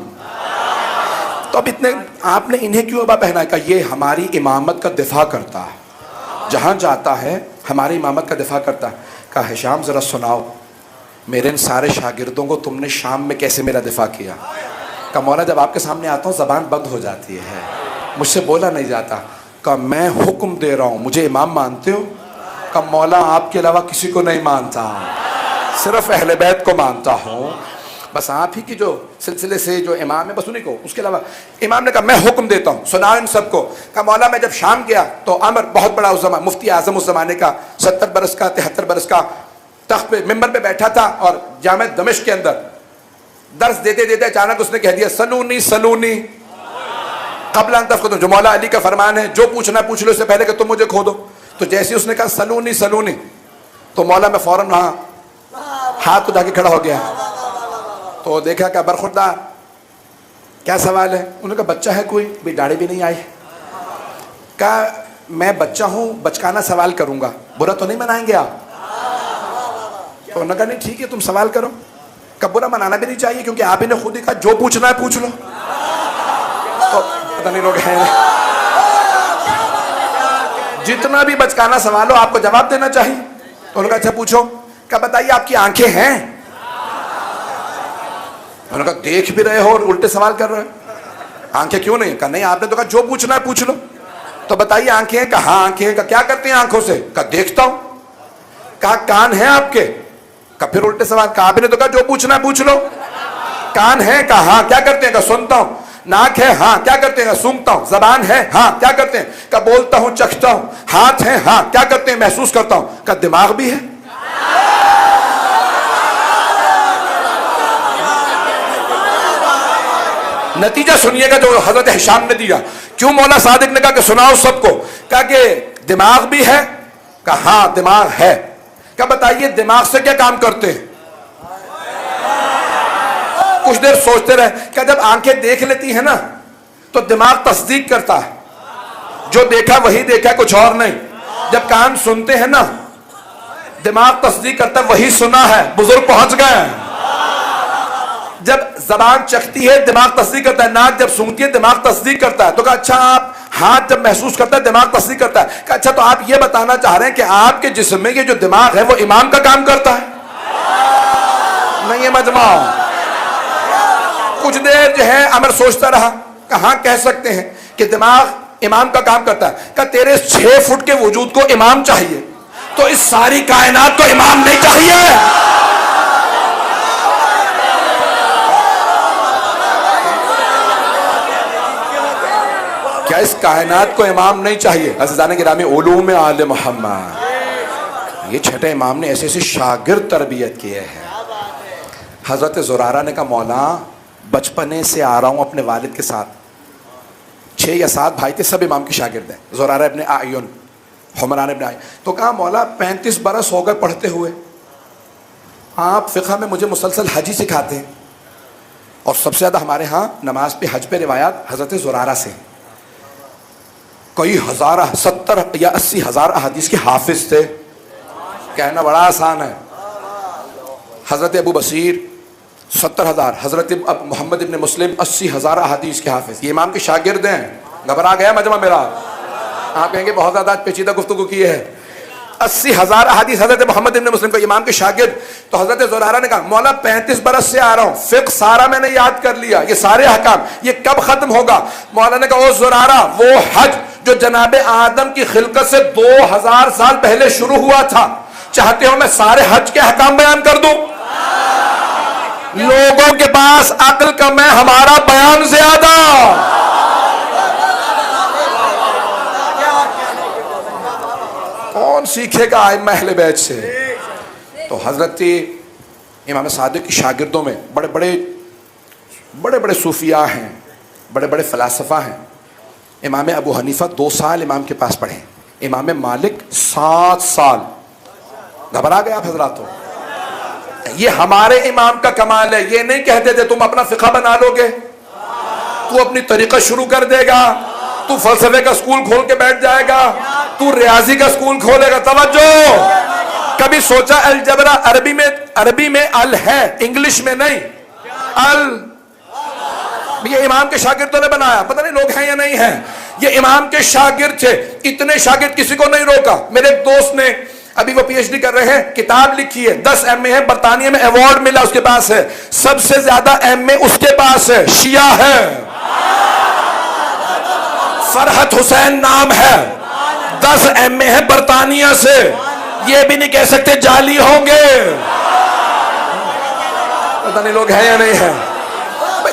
تو اب اتنے آپ نے انہیں کیوں ابا پہنا؟ کہ یہ ہماری امامت کا دفاع کرتا ہے، جہاں جاتا ہے ہماری امامت کا دفاع کرتا ہے. کہا ہشام ذرا سناؤ میرے ان سارے شاگردوں کو تم نے شام میں کیسے میرا دفاع کیا. کہا مولا جب آپ کے سامنے آتا ہوں زبان بند ہو جاتی ہے، مجھ سے بولا نہیں جاتا. کہا میں حکم دے رہا ہوں، مجھے امام مانتے ہو؟ کہا مولا آپ کے علاوہ کسی کو نہیں مانتا، صرف اہل بیت کو مانتا ہوں. بس آپ ہی کی جو سلسلے سے جو امام ہے بس انہیں کو، اس کے علاوہ. امام نے کہا میں حکم دیتا ہوں، سنا ان سب کو. کہا مولا میں جب شام گیا تو عمر بہت بڑا اس زمان مفتی اعظم اس زمانے کا، 70 برس کا 73 برس کا، تخت پہ ممبر پہ بیٹھا تھا. اور جامع دمشق کے اندر درس دیتے دیتے اچانک اس نے کہہ دیا سلونی سلونی قبل ان تفقدوا، جو مولا علی کا فرمان ہے جو پوچھنا پوچھ لو اس سے پہلے کہ تم مجھے کھو دو. تو جیسے اس نے کہا سلونی سلونی تو مولا میں فوراً وہاں ہاتھ اٹھا کے کھڑا ہو گیا. تو دیکھا کہ برخوردار کیا سوال ہے؟ انہوں نے کہا بچہ ہے کوئی؟ بھی داڑھی بھی نہیں آئی. کہا میں بچہ ہوں، بچکانا سوال کروں گا، برا تو نہیں منائیں گے آپ؟ تو انہوں نے کہا نہیں ٹھیک ہے تم سوال کرو. کب برا منانا بھی نہیں چاہیے کیونکہ آپ ہی نے خود ہی کہا جو پوچھنا ہے پوچھ لو. تو پتہ نہیں لوگ ہیں، جتنا بھی بچکانا سوال ہو آپ کو جواب دینا چاہیے. تو انہوں نے کہا اچھا پوچھو. کہا بتائیے آپ کی آنکھیں ہیں؟ انہوں نے کہا دیکھ بھی رہے ہو اور الٹے سوال کر رہے ہو، آنکھیں کیوں نہیں؟ کہا نہیں آپ نے تو کہا جو پوچھنا ہے پوچھ لو. تو بتائیے آنکھیں ہیں؟ کہا ہاں آنکھیں ہیں. کہا کیا کرتے ہیں آنکھوں سے؟ کہا دیکھتا ہوں. کہا کان ہیں آپ کے؟ کہا پھر الٹے سوال. کہا آپ نے تو کہا جو پوچھنا ہے پوچھ لو. کان ہیں؟ کہا ہاں. کیا کرتے ہیں؟ کہا سنتا ہوں. ناک ہے؟ ہاں. کیا کرتے ہیں؟ کہا سونگھتا ہوں. زبان ہے؟ ہاں. کیا کرتے ہیں؟ کہا بولتا ہوں چکھتا ہوں. ہاتھ ہیں؟ ہاں. کیا کرتے ہیں؟ محسوس کرتا ہوں. کہا دماغ بھی ہے؟ نتیجہ سنیے گا جو حضرت ہشام نے دیا. کیوں مولا صادق نے کہا کہ سناؤ سب کو؟ کہا کہ دماغ بھی ہے؟ کہا ہاں دماغ ہے. کہا بتائیے دماغ سے کیا کام کرتے ہیں؟ کچھ دیر سوچتے رہے. کہا جب آنکھیں دیکھ لیتی ہیں نا تو دماغ تصدیق کرتا ہے، جو دیکھا وہی دیکھا کچھ اور نہیں. جب کان سنتے ہیں نا دماغ تصدیق کرتا ہے وہی سنا ہے. بزرگ پہنچ گئے ہیں. جب زبان چکھتی ہے دماغ تصدیق کرتا ہے، ناک جب سونگتی ہے دماغ تصدیق کرتا ہے. تو کہا اچھا آپ ہاتھ جب محسوس کرتا ہے دماغ تصدیق کرتا ہے. کہا اچھا تو آپ یہ بتانا چاہ رہے ہیں کہ آپ کے جسم میں یہ جو دماغ ہے وہ امام کا کام کرتا ہے؟ نہیں ہے مجمع. کچھ دیر جو ہے امر سوچتا رہا. کہاں کہہ سکتے ہیں کہ دماغ امام کا کام کرتا ہے؟ کہ تیرے 6 فٹ کے وجود کو امام چاہیے تو اس ساری کائنات کو امام نہیں چاہیے؟ کیا اس کائنات کو امام نہیں چاہیے؟ عزیزان گرامی، علوم آل محمد، یہ چھٹے امام نے ایسے ایسے شاگرد تربیت کیے ہیں۔ حضرت زرارہ نے کہا مولا بچپنے سے آ رہا ہوں اپنے والد کے ساتھ، 6 یا 7 بھائی تھے، سب امام کے شاگرد ہیں، زرارہ ابن اعین، حمران ابن اعین۔ تو کہا مولا 35 برس ہو گئے پڑھتے ہوئے، آپ فقہ میں مجھے مسلسل حج ہی سکھاتے ہیں، اور سب سے زیادہ ہمارے ہاں نماز پہ حج پہ روایات حضرت زرارہ سے، کئی ہزار 70 یا 80 ہزار احادیث کے حافظ تھے، کہنا بڑا آسان ہے۔ حضرت ابو بصیر 70,000، حضرت محمد ابن مسلم 80,000 احادیث کے حافظ، یہ امام کے شاگرد ہیں۔ گھبرا گیا مجمع میرا؟ آپ کہیں گے بہت زیادہ پیچیدہ گفتگو کی ہے۔ 80,000 احادیث حضرت محمد ابن مسلم کو، امام کے شاگرد۔ تو حضرت زرارہ نے کہا مولا 35 برس سے آ رہا ہوں، فقہ سارا میں نے یاد کر لیا، یہ سارے احکام، یہ کب ختم ہوگا؟ مولا نے کہا او زرارہ، وہ حج جو جناب آدم کی خلقت سے 2000 سال پہلے شروع ہوا تھا، چاہتے ہو میں سارے حج کے احکام بیان کر دوں؟ لوگوں کے پاس عقل کم ہے، ہمارا بیان زیادہ۔ کون سیکھے گا ائمہ اہل بیت سے؟ تو حضرت امام صادق کی شاگردوں میں بڑے بڑے صوفیاء ہیں، بڑے بڑے فلاسفہ ہیں۔ امام ابو حنیفہ 2 سال امام کے پاس پڑھے، امام مالک 7 سال۔ گھبرا گئے آپ حضرات؟ ہو یہ ہمارے امام کا کمال ہے، یہ نہیں کہتے تھے تم اپنا فقہ بنا لو گے، تو اپنی طریقہ شروع کر دے گا، تو فلسفے کا سکول کھول کے بیٹھ جائے گا، تو ریاضی کا سکول کھولے گا۔ توجہ، کبھی سوچا الجبرا عربی میں ال ہے، انگلش میں نہیں؟ یہ امام کے شاگردوں نے بنایا، پتہ نہیں لوگ ہیں یا نہیں ہیں، یہ امام کے شاگرد تھے۔ اتنے شاگرد کسی کو نہیں روکا۔ میرے ایک دوست نے ابھی وہ پی ایچ ڈی کر رہے ہیں، کتاب لکھی ہے، 10 ایم اے ہے، برطانیہ میں ایوارڈ ملا اس کے پاس ہے، سب سے زیادہ ایم اے اس کے پاس ہے، شیعہ ہے، فرحت حسین نام ہے، 10 ایم اے ہے برطانیہ سے، یہ بھی نہیں کہہ سکتے جعلی ہوں گے۔ پتہ نہیں لوگ ہیں یا نہیں ہیں،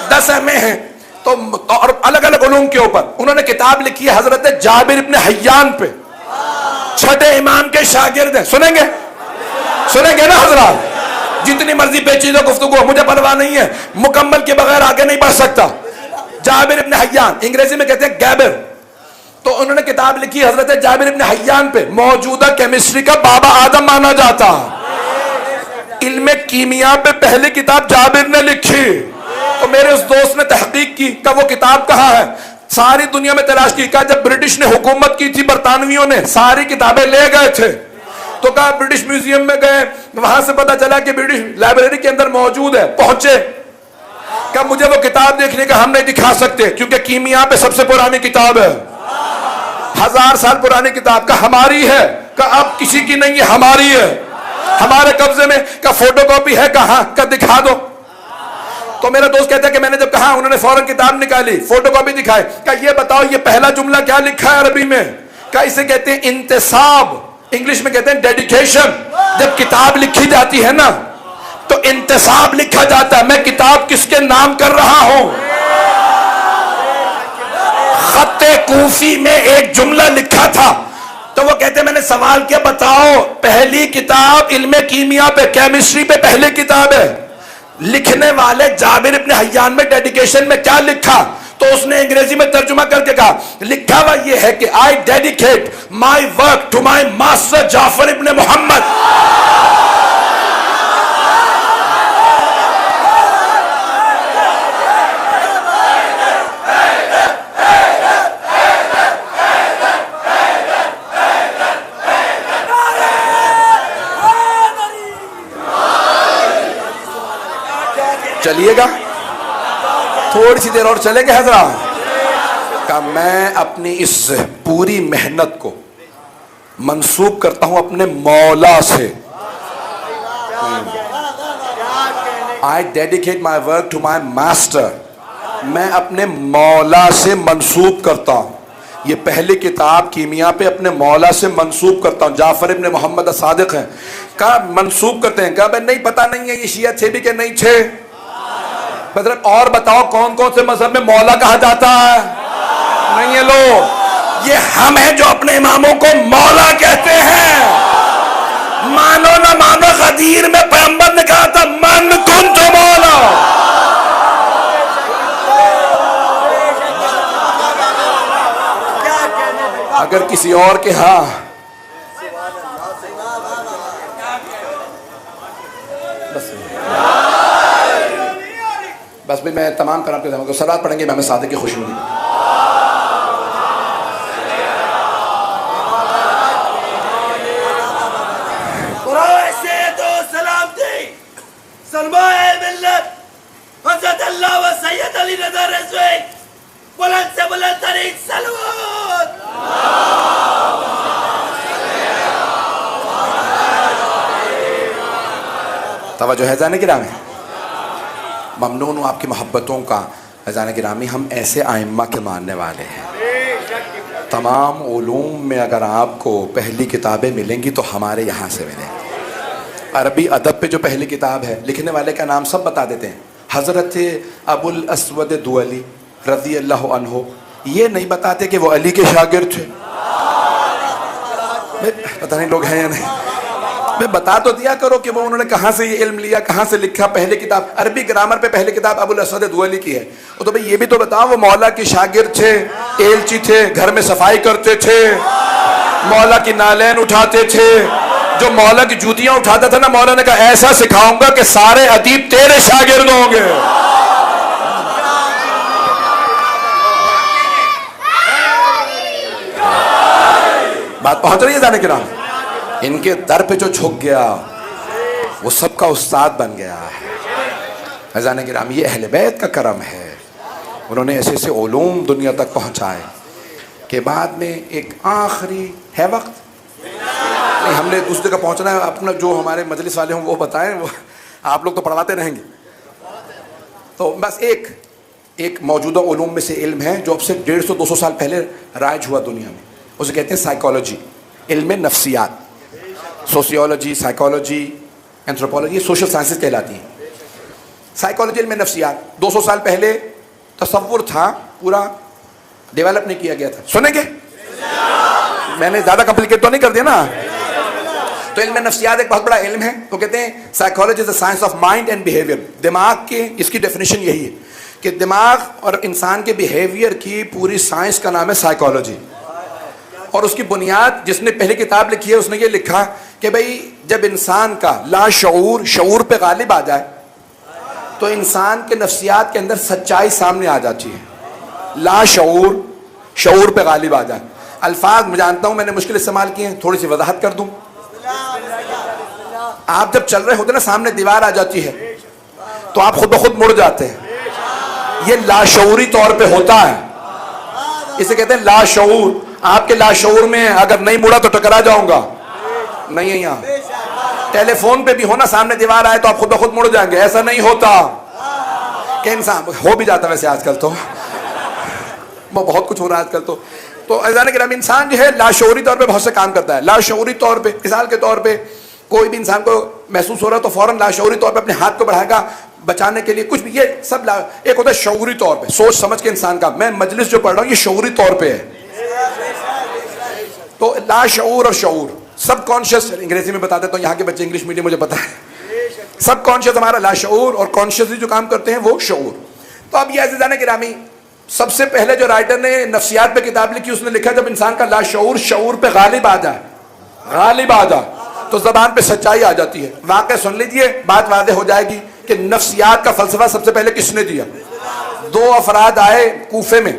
10 ایم اے ہیں تو، اور الگ الگ علوم کے اوپر انہوں نے کتاب لکھی ہے حضرت جابر ابن حیان پہ، چھٹے امام کے شاگرد ہیں۔ سنیں گے نا حضرات؟ جتنی مرضی پیچیدہ گفتگو، مجھے پرواہ نہیں ہے، مکمل کے بغیر آگے نہیں بڑھ سکتا۔ جابر ابن حیان، انگریزی میں کہتے ہیں گیبر، تو انہوں نے کتاب لکھی حضرت جابر ابن حیان پہ، موجودہ کیمسٹری کا بابا آدم مانا جاتا۔ علم کیمیا پہ پہلی کتاب جابر نے لکھی۔ تو میرے اس دوست نے تحقیق کی کہ وہ کتاب کہاں ہے، ساری دنیا میں تلاش کی، کہا جب برٹش نے حکومت کی تھی، برطانویوں نے ساری کتابیں لے گئے تھے، تو کہا برٹش میوزیم میں گئے، وہاں سے پتا چلا کہ برٹش لائبریری کے اندر موجود ہے، پہنچے، کہ مجھے وہ کتاب دیکھنے کا ہم نہیں دکھا سکتے کیونکہ کیمیا پہ سب سے پرانی کتاب ہے، 1000 سال پرانی کتاب، کا ہماری ہے، کہ اب کسی کی نہیں ہے، ہماری ہے، ہمارے قبضے میں، کا فوٹو کاپی ہے، کہاں، کا دکھا دو۔ تو میرا دوست کہتا ہے کہ میں نے جب کہا، انہوں نے فوراً کتاب نکالی، فوٹو کاپی دکھائے، کہ یہ بتاؤ یہ پہلا جملہ کیا لکھا ہے عربی میں، کہ اسے کہتے ہیں انتصاب، انگلش میں کہتے ہیں ڈیڈیکیشن۔ جب کتاب لکھی جاتی ہے نا تو انتصاب لکھا جاتا ہے، میں کتاب کس کے نام کر رہا ہوں۔ خط کوفی میں ایک جملہ لکھا تھا، تو وہ کہتے ہیں میں نے سوال کیا، بتاؤ پہلی کتاب علم کیمیا پہ، کیمسٹری پہ پہلی کتاب ہے، لکھنے والے جابر ابن حیان میں ڈیڈیکیشن میں کیا لکھا؟ تو اس نے انگریزی میں ترجمہ کر کے کہا، لکھا ہوا یہ ہے کہ I dedicate my work to my master جعفر ابن محمد۔ چلیے گا تھوڑی سی دیر اور چلیں گے حضرات؟ کہ میں اپنی اس پوری محنت کو منسوب کرتا ہوں اپنے مولا سے۔ I dedicate my work to my master، میں اپنے مولا سے منسوب کرتا ہوں۔ یہ پہلی کتاب کیمیا پہ اپنے مولا سے منسوب کرتا ہوں، جعفر ابن محمد صادق ہیں۔ کہا منسوب کرتے ہیں، کہا میں نہیں پتا نہیں ہے یہ شیعہ تھے بھی کہ نہیں تھے، مطلب اور بتاؤ کون کون سے مذہب میں مولا کہا جاتا ہے؟ نہیں یہ لوگ، یہ ہم ہیں جو اپنے اماموں کو مولا کہتے ہیں. مانو نہ مانو، غدیر میں پیغمبر نے کہا تھا من کنت مولا. اگر کسی اور کے ہاں بس بھی میں تمام کرام کے دعووں کو صلوات پڑھیں گے امام صادق کی خوشنودی. سرمایہ ملت حضرت اللہ و سید علی رضا رضوی، بلند سے بلند ترین صلوات. توجہ ہے زان گرامی، ممنون ہوں آپ کی محبتوں کا. زان گرامی، ہم ایسے ائمہ کے ماننے والے ہیں. تمام علوم میں اگر آپ کو پہلی کتابیں ملیں گی تو ہمارے یہاں سے ملیں گی. عربی ادب پہ جو پہلی کتاب ہے، لکھنے والے کا نام سب بتا دیتے ہیں، حضرت ابو الاسود دؤلی رضی اللہ عنہ. یہ نہیں بتاتے کہ وہ علی کے شاگرد تھے. پتہ نہیں لوگ ہیں یا نہیں. میں بتا تو دیا کرو کہ وہ انہوں نے کہاں سے یہ علم لیا، کہاں سے لکھا. پہلی کتاب عربی گرامر پہ پہلی کتاب ابو الاسود دؤلی کی ہے. تو بھئی یہ بھی تو بتاؤ وہ مولا کے شاگرد تھے، ایلچی تھے، گھر میں صفائی کرتے تھے، مولا کی نالین اٹھاتے تھے. جو مولا کی جوتیاں اٹھاتا تھا نا، مولا نے کہا ایسا سکھاؤں گا کہ سارے ادیب تیرے شاگرد ہوں گے. بات پہنچ رہی ہے جانے کے نام. ان کے در پہ جو جھک گیا وہ سب کا استاد بن گیا ہے. جانے کے نام، یہ اہل بیت کا کرم ہے. انہوں نے ایسے ایسے علوم دنیا تک پہنچائے کہ بعد میں ایک آخری ہے وقت نہیں، ہم نے دوسرے کا پہنچنا ہے. اپنا جو ہمارے مجلس والے ہوں وہ بتائیں، وہ آپ لوگ تو پڑھواتے رہیں گے. تو بس ایک موجودہ علوم میں سے علم ہے جو اب سے 150-200 سال پہلے رائج ہوا دنیا میں. اسے کہتے ہیں سائیکالوجی، علم نفسیات. Sociology, psychology, anthropology, social sciences کہلاتی ہیں. سائیکالوجی علم نفسیات 200 سال پہلے تصور تھا، پورا ڈیولپ نہیں کیا گیا تھا. سنیں گے؟ میں نے زیادہ کمپلیکیٹ تو نہیں کر دیا نا. تو علم نفسیات ایک بہت بڑا علم ہے. تو کہتے ہیں psychology is the science of mind and behaviour. دماغ کے، اس کی ڈیفینیشن یہی ہے کہ دماغ اور انسان کے بیہیویئر کی پوری سائنس کا نام ہے سائیکالوجی. اور اس کی بنیاد جس نے پہلی کتاب لکھی ہے اس نے یہ لکھا کہ بھئی جب انسان کا لا شعور شعور پہ غالب آ جائے تو انسان کے نفسیات کے اندر سچائی سامنے آ جاتی ہے. لا شعور شعور پہ غالب آ جائے. الفاظ میں جانتا ہوں میں نے مشکل استعمال کیے ہیں، تھوڑی سی وضاحت کر دوں. آپ جب چل رہے ہوتے ہیں نا، سامنے دیوار آ جاتی ہے تو آپ خود بخود مڑ جاتے ہیں. یہ لاشعوری طور پہ ہوتا ہے. اسے کہتے ہیں لاشعور. آپ کے لاشعور میں اگر نہیں مڑا تو ٹکرا جاؤں گا. نہیں ہے یہاں. ٹیلی فون پہ بھی ہونا، سامنے دیوار آئے تو آپ خود بخود مڑ جائیں گے. ایسا نہیں ہوتا کہ انسان ہو بھی جاتا. ویسے آج کل تو بہت کچھ ہو رہا ہے آج کل. تو اذان کرام، انسان جو ہے لاشعوری طور پہ بہت سے کام کرتا ہے. لاشعوری طور پہ مثال کے طور پہ کوئی بھی انسان کو محسوس ہو رہا ہے تو فوراً لاشعوری طور پہ اپنے ہاتھ کو بڑھائے گا بچانے کے لیے کچھ بھی. یہ سب ایک ہوتا ہے شعوری طور پہ، سوچ سمجھ کے انسان کا. میں مجلس جو پڑھ رہا ہوں یہ شعوری طور پہ ہے. تو لاشعور اور شعور، سب کانشیس انگریزی میں بتا دیتا ہوں، یہاں کے بچے انگلش میڈیم مجھے پتا ہے. سب کانشیس ہمارا لاشعور، اور کانشیسلی جو کام کرتے ہیں وہ شعور. تو اب یہ عزیزان گرامی، سب سے پہلے جو رائٹر نے نفسیات پہ کتاب لکھی اس نے لکھا جب انسان کا لاشعور شعور پہ غالب آ جائے تو زبان پہ سچائی آ جاتی ہے. واقعہ سن لیجئے، بات واضح ہو جائے گی کہ نفسیات کا فلسفہ سب سے پہلے کس نے دیا. 2 افراد آئے کوفے میں،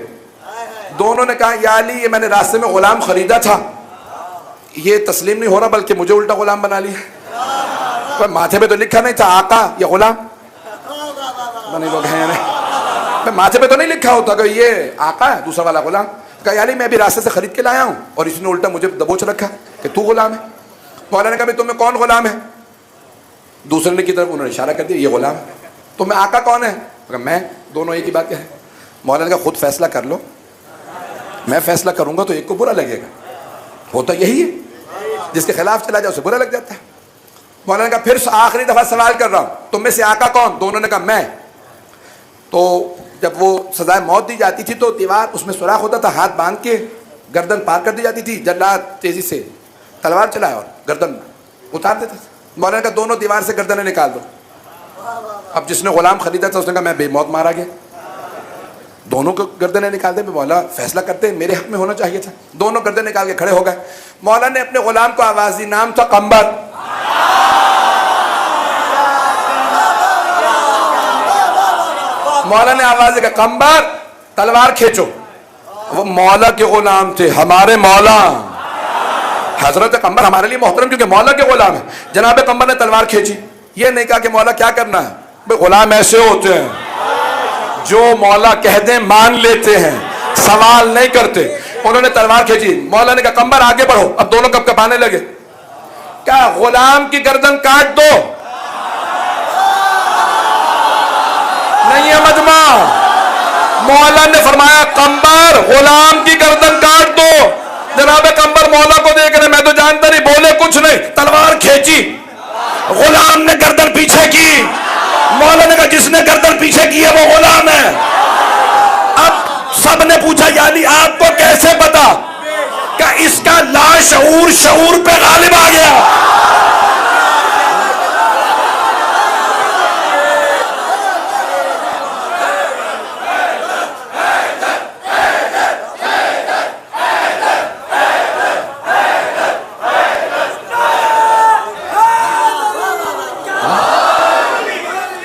دونوں نے کہا یا علی، یہ میں نے راستے میں غلام خریدا تھا، یہ تسلیم نہیں ہو رہا بلکہ مجھے الٹا غلام بنا لیا. ماتھے پہ تو لکھا نہیں تھا آقا یا غلام. لوگ ہیں ماتھے پہ تو نہیں لکھا ہوتا کہ یہ آقا ہے دوسرا والا غلام. کہا یا علی میں ابھی راستے سے خرید کے لایا ہوں اور اس نے الٹا مجھے دبوچ رکھا کہ تو غلام ہے. مولانا نے کہا تم میں کون غلام ہے؟ دوسرے نے کی طرف انہوں نے اشارہ کر دیا یہ غلام ہے. تو میں آقا کون ہے؟ میں. دونوں ایک ہی بات ہے. مولانا نے کہا خود فیصلہ کر لو، میں فیصلہ کروں گا تو ایک کو برا لگے گا. ہوتا یہی ہے، جس کے خلاف چلا جائے اسے برا لگ جاتا ہے. مولانا نے کہا پھر آخری دفعہ سوال کر رہا ہوں، تم میں سے آقا کون؟ دونوں نے کہا میں. تو جب وہ سزائے موت دی جاتی تھی تو دیوار اس میں سوراخ ہوتا تھا, ہاتھ باندھ کے گردن پار کر دی جاتی تھی, جلاد تیزی سے تلوار چلائے اور گردن اتار دیتے تھے. مولانا نے کہا دونوں دیوار سے گردنیں نکال دو. اب جس نے غلام خریدا تھا اس نے کہا میں بے موت مارا گیا, دونوں کو گردنیں نکال دے. مولا فیصلہ کرتے میرے حق میں ہونا چاہیے تھا. دونوں گردن نکال کے کھڑے ہو گئے. مولا نے اپنے غلام کو آواز دی, نام تھا قمبر. مولا نے آواز دی کہ قمبر تلوار کھینچو. وہ مولا کے غلام تھے, ہمارے مولا حضرت قمبر ہمارے لیے محترم کیونکہ مولا کے غلام ہیں. جناب قمبر نے تلوار کھینچی. یہ نہیں کہا کہ مولا کیا کرنا ہے, بھئی غلام ایسے ہوتے ہیں جو مولا کہہ دیں مان لیتے ہیں, سوال نہیں کرتے. انہوں نے تلوار کھینچی. مولا نے کہا قمبر آگے بڑھو. اب دونوں کب کپانے لگے. کیا غلام کی گردن کاٹ دو, نہیں ہے مجمع. مولا نے فرمایا قمبر غلام کی گردن کاٹ دو. جناب قمبر مولا کو دیکھ رہے, میں تو جانتا نہیں, بولے کچھ نہیں, تلوار کھینچی. غلام نے گردن پیچھے کی. مولا نے کہا جس نے گردن پیچھے کی ہے وہ غلام ہے. اب سب نے پوچھا یعنی آپ کو کیسے پتا, کہ اس کا لاشعور شعور پہ غالب آ گیا.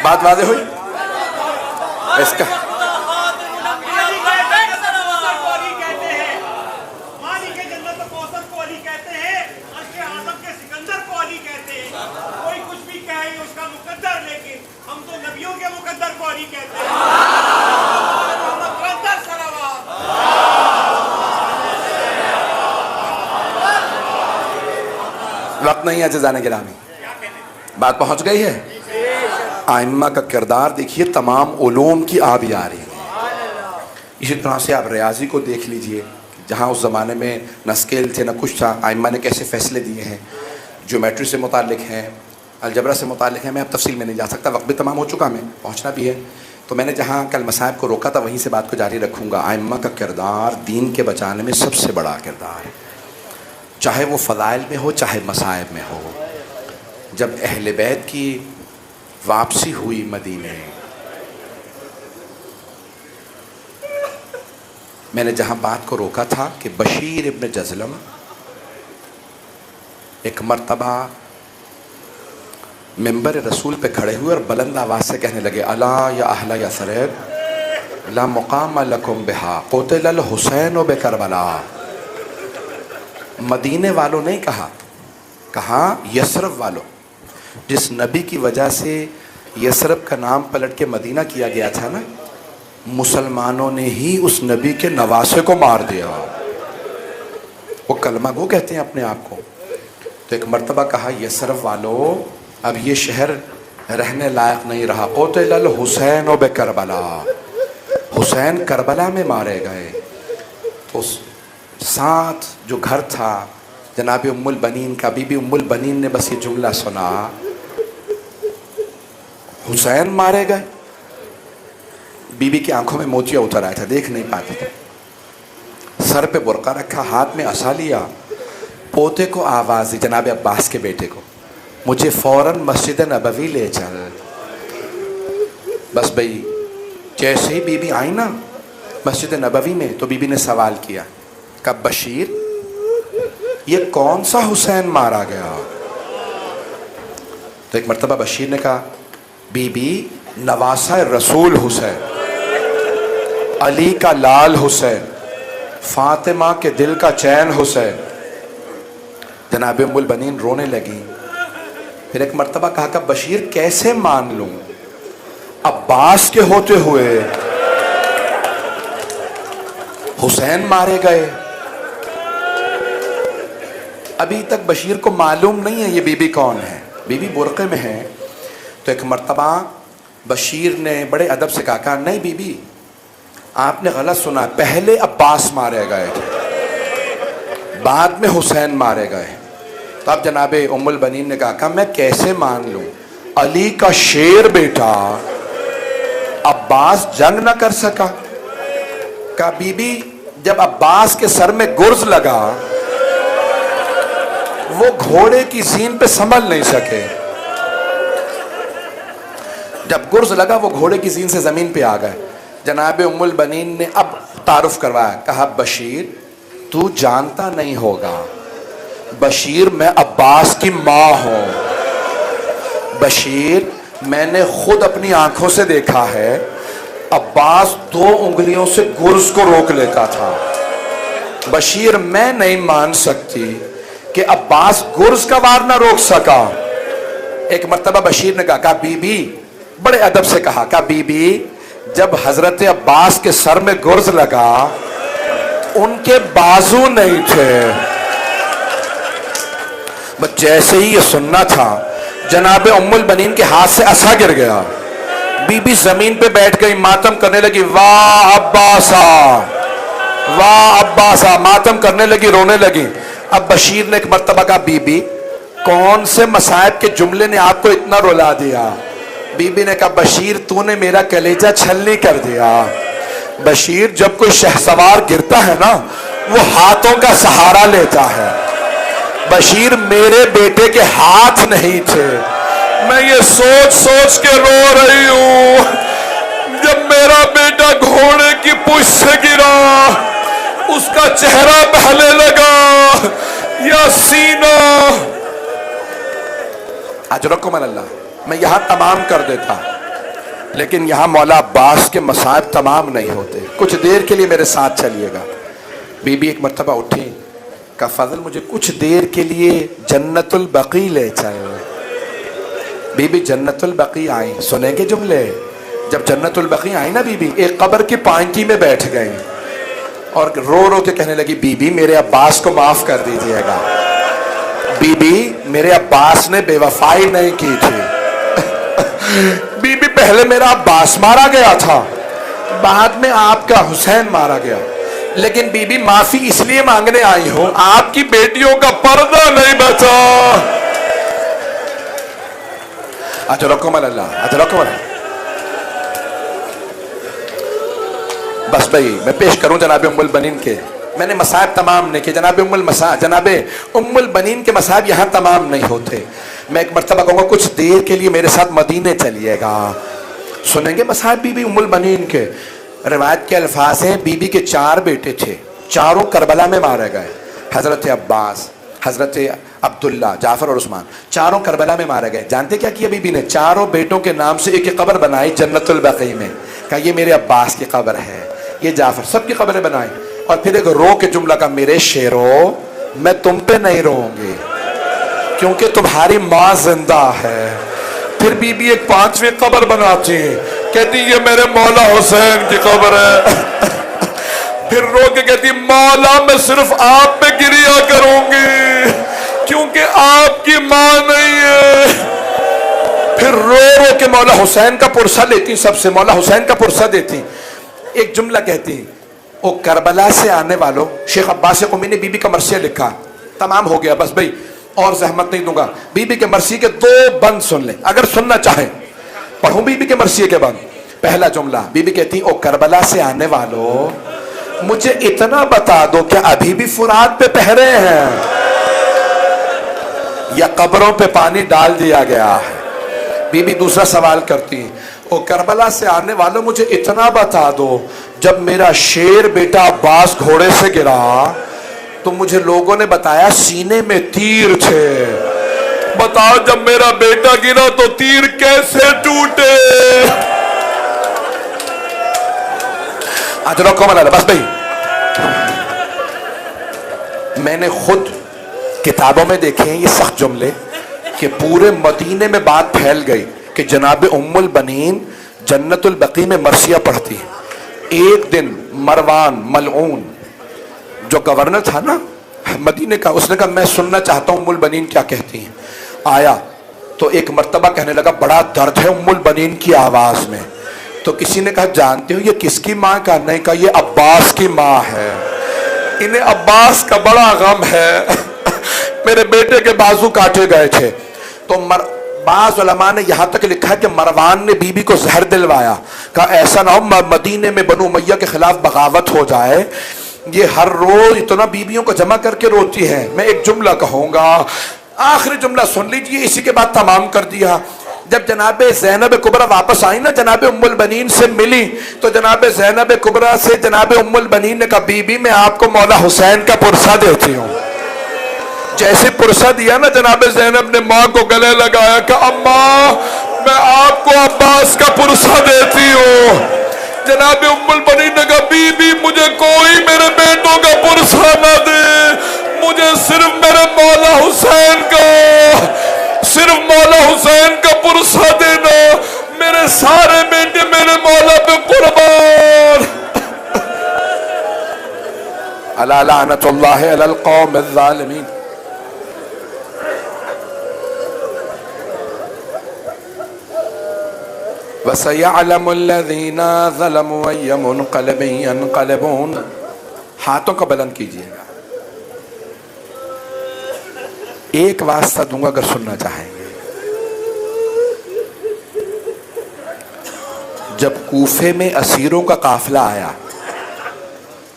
بات واضح ہوئی اس کا. وقت نہیں ہے جزانے گرامی, بات پہنچ گئی ہے. ائمہ کا کردار دیکھیے, تمام علوم کی آبی آ رہی ہے. اسی طرح سے آپ ریاضی کو دیکھ لیجئے, جہاں اس زمانے میں نہ اسکیل تھے نہ کچھ تھا, ائمہ نے کیسے فیصلے دیے ہیں. جیومیٹری سے متعلق ہیں, الجبرا سے متعلق ہیں. میں اب تفصیل میں نہیں جا سکتا, وقت بھی تمام ہو چکا, ہمیں پہنچنا بھی ہے. تو میں نے جہاں کل مصائب کو روکا تھا وہیں سے بات کو جاری رکھوں گا. ائمہ کا کردار دین کے بچانے میں سب سے بڑا کردار ہے, چاہے وہ فضائل میں ہو چاہے مصائب میں ہو. جب اہل بیت کی واپسی ہوئی مدینے, میں نے جہاں بات کو روکا تھا کہ بشیر ابن جزلم ایک مرتبہ منبر رسول پہ کھڑے ہوئے اور بلند آواز سے کہنے لگے, الا یا اہل یثرب لا مقام لکم بہا قتل الحسین بکربلا. مدینے والوں نہیں کہا, کہا یثرب والوں. جس نبی کی وجہ سے یثرب کا نام پلٹ کے مدینہ کیا گیا تھا نا, مسلمانوں نے ہی اس نبی کے نواسے کو مار دیا. وہ کلمہ گو کہتے ہیں اپنے آپ کو. تو ایک مرتبہ کہا یثرب والو اب یہ شہر رہنے لائق نہیں رہا. قتل الحسین بکربلا, حسین کربلا میں مارے گئے. تو ساتھ جو گھر تھا جناب ام البنین کا, بی بی ام البنین نے بس یہ جملہ سنا, حسین مارے گئے. بی بی کی آنکھوں میں موتیا اتر آیا تھا, دیکھ نہیں پاتے تھے. سر پہ برقع رکھا, ہاتھ میں عصا لیا. پوتے کو آواز دی, جناب عباس کے بیٹے کو, مجھے فوراً مسجد نبوی لے چل. بس بھئی جیسے ہی بی بی آئی نا مسجد نبوی میں, تو بی بی نے سوال کیا, کب بشیر یہ کون سا حسین مارا گیا. تو ایک مرتبہ بشیر نے کہا, بی بی نواسہ رسول حسین, علی کا لال حسین, فاطمہ کے دل کا چین حسین. جناب ام البنین رونے لگی. پھر ایک مرتبہ کہا کہ بشیر کیسے مان لوں, عباس کے ہوتے ہوئے حسین مارے گئے. ابھی تک بشیر کو معلوم نہیں ہے یہ بی بی کون ہے, بی بی برقعے میں ہے. تو ایک مرتبہ بشیر نے بڑے ادب سے کہا, نہیں بی بی آپ نے غلط سنا, پہلے عباس مارے گئے تھے بعد میں حسین مارے گئے. تو اب جناب ام البنین نے کہا میں کیسے مان لوں, علی کا شیر بیٹا عباس جنگ نہ کر سکا؟ کہا بی بی جب عباس کے سر میں گرز لگا وہ گھوڑے کی زین پہ سنبھل نہیں سکے، جب گرز لگا وہ گھوڑے کی زین سے زمین پہ آ گئے۔ جناب ام البنین نے اب تعارف کروایا، کہا بشیر تو جانتا نہیں ہوگا، بشیر میں عباس کی ماں ہوں، بشیر میں نے خود اپنی آنکھوں سے دیکھا ہے عباس 2 انگلیوں سے گرز کو روک لیتا تھا، بشیر میں نہیں مان سکتی کہ عباس گرز کا وار نہ روک سکا۔ ایک مرتبہ بشیر نے کہا بی بی، بڑے ادب سے کہا بی بی جب حضرت عباس کے سر میں گرز لگا ان کے بازو نہیں تھے۔ بس جیسے ہی یہ سننا تھا جناب ام البنین کے ہاتھ سے عصا گر گیا، بی بی زمین پہ بیٹھ گئی، ماتم کرنے لگی، واہ عباسا واہ عباسا، ماتم کرنے لگی، رونے لگی۔ اب بشیر نے ایک مرتبہ کہا بی بی کون سے مصائب کے جملے نے آپ کو اتنا رلا دیا؟ بی بی نے کہا بشیر تو نے میرا کلیجہ چھلنی کر دیا، بشیر جب کوئی شہسوار گرتا ہے نا وہ ہاتھوں کا سہارا لیتا ہے، بشیر میرے بیٹے کے ہاتھ نہیں تھے، میں یہ سوچ سوچ کے رو رہی ہوں جب میرا بیٹا گھوڑے کی پشت سے گرا اس کا چہرہ بہلے لگا یا سینہ۔ اجرکم اللہ، میں یہاں تمام کر دیتا لیکن یہاں مولا عباس کے مصائب تمام نہیں ہوتے، کچھ دیر کے لیے میرے ساتھ چلیے گا۔ بی بی ایک مرتبہ اٹھی، کہا فضل مجھے کچھ دیر کے لیے جنت البقیع لے چلو۔ بی بی جنت البقیع آئی، سنیں گے جملے؟ جب جنت البقیع آئی نا بی بی ایک قبر کی پائنٹی میں بیٹھ گئی اور رو رو کے کہنے لگی بی بی میرے عباس کو معاف کر دیجئے گا، بی بی میرے عباس نے بے وفائی نہیں کی تھی، بی بی پہلے میرا عباس مارا گیا تھا بعد میں آپ کا حسین مارا گیا، لیکن بی بی معافی اس لیے مانگنے آئی ہوں آپ کی بیٹیوں کا پردہ نہیں بچا۔ اجرکم اللہ، اجرکم اللہ۔ بس بھائی میں پیش کروں جناب ام البنین کے، میں نے مصائب تمام نہیں کیے، جناب ام البنین کے مصائب یہاں تمام نہیں ہوتے۔ میں ایک مرتبہ کہوں گا کچھ دیر کے لیے میرے ساتھ مدینے چلیے گا، سنیں گے مصائب بی بی ام البنین کے۔ روایت کے الفاظ ہیں بی بی کے 4 بیٹے تھے، چاروں کربلا میں مارے گئے، حضرت عباس، حضرت عبداللہ، جعفر اور عثمان، چاروں کربلا میں مارے گئے۔ جانتے کیا کیا بی بی نے؟ چاروں بیٹوں کے نام سے ایک قبر بنائی جنت البقیع میں، کہا یہ میرے عباس کی قبر ہے، یہ جعفر، سب کی قبریں بنائی، اور پھر ایک رو کے جملہ کا میرے شیرو میں تم پہ نہیں روؤں گی کیونکہ تمہاری ماں زندہ ہے۔ پھر بی بی ایک 5ویں قبر بناتی ہے، کہتی یہ میرے مولا حسین کی قبر ہے، پھر رو کے کہتی مولا میں صرف آپ پہ گریا کروں گی کیونکہ آپ کی ماں نہیں ہے۔ پھر رو رو کے مولا حسین کا پرسہ لیتی، سب سے مولا حسین کا پرسہ دیتی، ایک جملہ کہتی او کربلا سے آنے والوں، شیخ عباس قمی نے بی بی کا مرثیہ لکھا، تمام ہو گیا بس بھائی اور زحمت نہیں دوں گا، بی بی کے مرثیے کے 2 بند سن لیں اگر سننا چاہیں، پڑھوں بی بی کے مرثیے کے بند۔ پہلا جملہ بی بی کہتی او کربلا سے آنے والوں مجھے اتنا بتا دو کہ ابھی بھی فرات پہ پہرے ہیں یا قبروں پہ پانی ڈال دیا گیا ہے؟ بی بی دوسرا سوال کرتی او کربلا سے آنے والوں مجھے اتنا بتا دو جب میرا شیر بیٹا عباس گھوڑے سے گرا تو مجھے لوگوں نے بتایا سینے میں تیر تھے، بتاؤ جب میرا بیٹا گرا تو تیر کیسے ٹوٹے؟ اجرکم اللہ۔ بس بھائی میں نے خود کتابوں میں دیکھے ہیں یہ سخت جملے کہ پورے مدینے میں بات پھیل گئی کہ جناب ام البنین جنت البقیع میں مرثیہ پڑھتی ہے۔ ایک دن مروان ملعون جو گورنر تھا نا مدینے کا، اس نے کہا میں سننا چاہتا ہوں ام البنین کیا کہتی ہیں۔ آیا تو ایک مرتبہ کہنے لگا بڑا درد ہے ام البنین کی آواز میں، تو کسی نے کہا جانتے ہو یہ کس کی ماں کا؟ نہیں کہا یہ عباس کی ماں ہے، انہیں عباس کا بڑا غم ہے، میرے بیٹے کے بازو کاٹے گئے تھے۔ تو بعض علماء نے یہاں تک لکھا ہے کہ مروان نے بی بی کو زہر دلوایا، کہا ایسا نہ ہو مدینے میں بنو امیہ کے خلاف بغاوت ہو جائے، یہ ہر روز اتنا بیویوں کو جمع کر کے روتی ہے، میں ایک جملہ کہوں گا، آخری جملہ سن لیجئے، اسی کے بعد تمام کر دیا۔ جب جناب زینب کبریٰ واپس آئی نا، جناب ام البنین سے ملی، تو جناب زینب کبریٰ سے جناب ام البنین نے کہا بی بی میں آپ کو مولا حسین کا پرسہ دیتی ہوں۔ جیسے پرسہ دیا نا، جناب زینب نے ماں کو گلے لگایا کہ اماں میں آپ کو عباس کا پرسہ دیتی ہوں۔ جناب ام البنین نے کہا بی بی مجھے کوئی میرے بیٹوں کا پرسہ نہ دے، مجھے صرف میرے مولا حسین کا، صرف مولا حسین کا پرسہ دینا، میرے سارے بیٹے میرے مولا پہ قربان۔ الا لعنت اللہ علی القوم الظالمین۔ وَسَيَعْلَمُ الَّذِينَ ظَلَمُوا أَيَّ مُنْقَلِبٍ يَنْقَلِبُونَ۔ ہاتھوں کو بلند کیجئے گا، ایک واسطہ دوں گا اگر سننا چاہیں گے۔ جب کوفے میں اسیروں کا قافلہ آیا،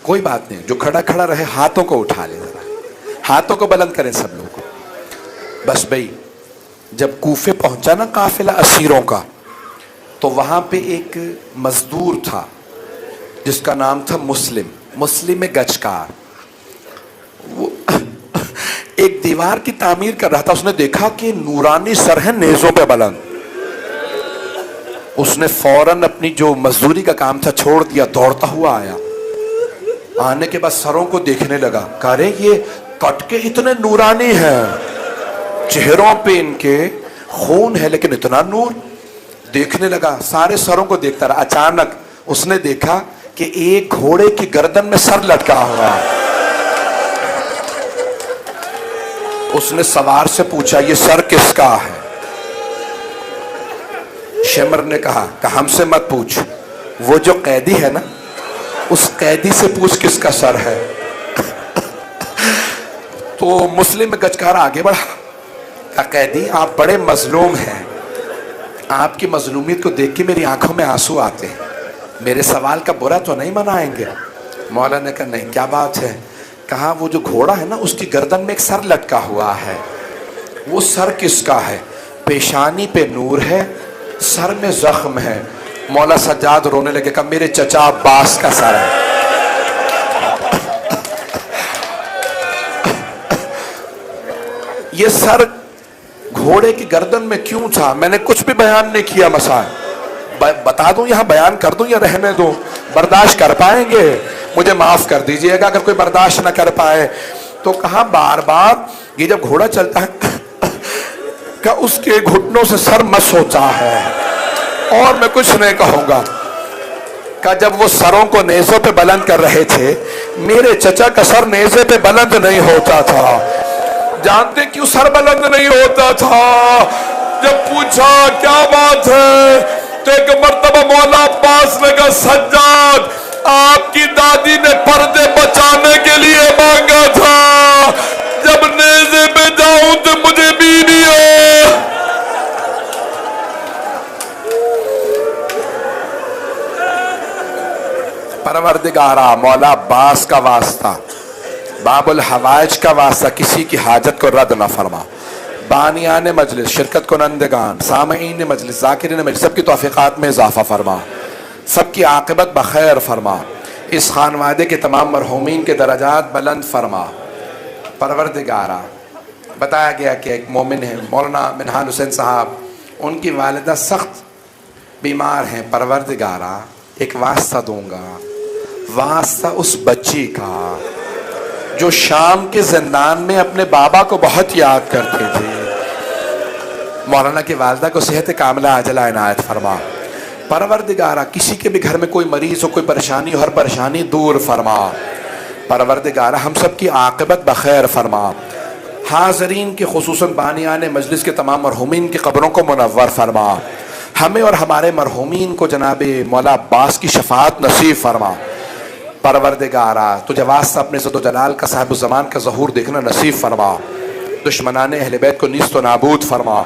کوئی بات نہیں، جو کھڑا کھڑا رہے ہاتھوں کو اٹھا لے، ذرا ہاتھوں کو بلند کریں سب لوگ۔ بس بھئی جب کوفے پہنچا نا قافلہ اسیروں کا، تو وہاں پہ ایک مزدور تھا جس کا نام تھا مسلم گچکار۔ وہ ایک دیوار کی تعمیر کر رہا تھا، اس نے دیکھا کہ نورانی سر ہے نیزوں پہ بلند، اس نے فوراً اپنی جو مزدوری کا کام تھا چھوڑ دیا، دوڑتا ہوا آیا، آنے کے بعد سروں کو دیکھنے لگا، کہا رے یہ کٹ کے اتنے نورانی ہیں، چہروں پہ ان کے خون ہے لیکن اتنا نور۔ دیکھنے لگا، سارے سروں کو دیکھتا رہا، اچانک اس نے دیکھا کہ ایک گھوڑے کی گردن میں سر لٹکا ہوا۔ اس نے سوار سے پوچھا یہ سر کس کا ہے؟ شمر نے کہا کہ ہم سے مت پوچھ، وہ جو قیدی ہے نا اس قیدی سے پوچھ کس کا سر ہے۔ تو مسلم گچکار آگے بڑھا، کہا قیدی آپ بڑے مظلوم ہیں، آپ کی مظلومیت کو دیکھ کے میری آنکھوں میں آنسو آتے ہیں، میرے سوال کا برا تو نہیں منائیں گے؟ مولا نے کہا نہیں، کیا بات ہے؟ کہا وہ جو گھوڑا ہے نا اس کی گردن میں ایک سر لٹکا ہوا ہے، وہ سر کس کا ہے؟ پیشانی پہ نور ہے، سر میں زخم ہے۔ مولا سجاد رونے لگے، کہا میرے چچا عباس کا سر ہے۔ یہ سر گھوڑے کی گردن میں کیوں تھا؟ میں نے کچھ بھی بیان نہیں کیا، مسائل بتا دوں یہاں بیان کر دوں یا رہنے دوں؟ برداشت کر پائیں گے؟ مجھے معاف کر دیجئے گا اگر کوئی برداشت نہ کر پائے تو۔ کہا بار بار یہ جب گھوڑا چلتا ہے کہ اس کے گھٹنوں سے سر مس ہوتا ہے، اور میں کچھ نہیں کہوں گا۔ کہ جب وہ سروں کو نیزوں پہ بلند کر رہے تھے، میرے چچا کا سر نیزے پہ بلند نہیں ہوتا تھا۔ جانتے کیوں سر بلند نہیں ہوتا تھا؟ جب پوچھا کیا بات ہے تو ایک مرتبہ مولا عباس نے کہا سجاد آپ کی دادی نے پردے بچانے کے لیے مانگا تھا، جب نیزے پہ جاؤں تو مجھے بیوی ہو۔ پروردگارا مولا عباس کا واسطہ، باب الحوائج کا واسطہ کسی کی حاجت کو رد نہ فرما۔ بانیان مجلس، شرکت کنندگان، سامعین مجلس، ذاکرین مجلس، سب کی توفیقات میں اضافہ فرما، سب کی عاقبت بخیر فرما، اس خانوادے کے تمام مرحومین کے درجات بلند فرما۔ پروردگارا بتایا گیا کہ ایک مومن ہے مولانا منہال حسین صاحب، ان کی والدہ سخت بیمار ہیں۔ پروردگارا ایک واسطہ دوں گا، واسطہ اس بچی کا جو شام کے زندان میں اپنے بابا کو بہت یاد کرتے تھے۔ مولانا کی والدہ کو صحت کاملہ عاجلہ عنایت فرما۔ پروردگارا کسی کے بھی گھر میں کوئی مریض ہو، کوئی پریشانی ہو، ہر پریشانی دور فرما۔ پروردگارا ہم سب کی عاقبت بخیر فرما۔ حاضرین کے خصوصاً بانیان مجلس کے تمام مرحومین کی قبروں کو منور فرما۔ ہمیں اور ہمارے مرحومین کو جناب مولا عباس کی شفاعت نصیب فرما۔ پروردگارا تجھے واسطہ اپنے عزت و جلال کا صاحب الزمان کا ظہور دیکھنا نصیب فرما۔ دشمنان اہل بیت کو نیست و نابود فرما۔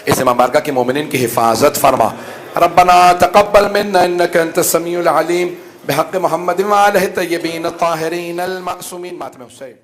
اس مبارکہ کے مومنین کی حفاظت فرما. ربنا تقبل منا انك انت السميع العليم بحق محمد وآلہ الطیبین الطاہرین المعصومین. ماتم حسین.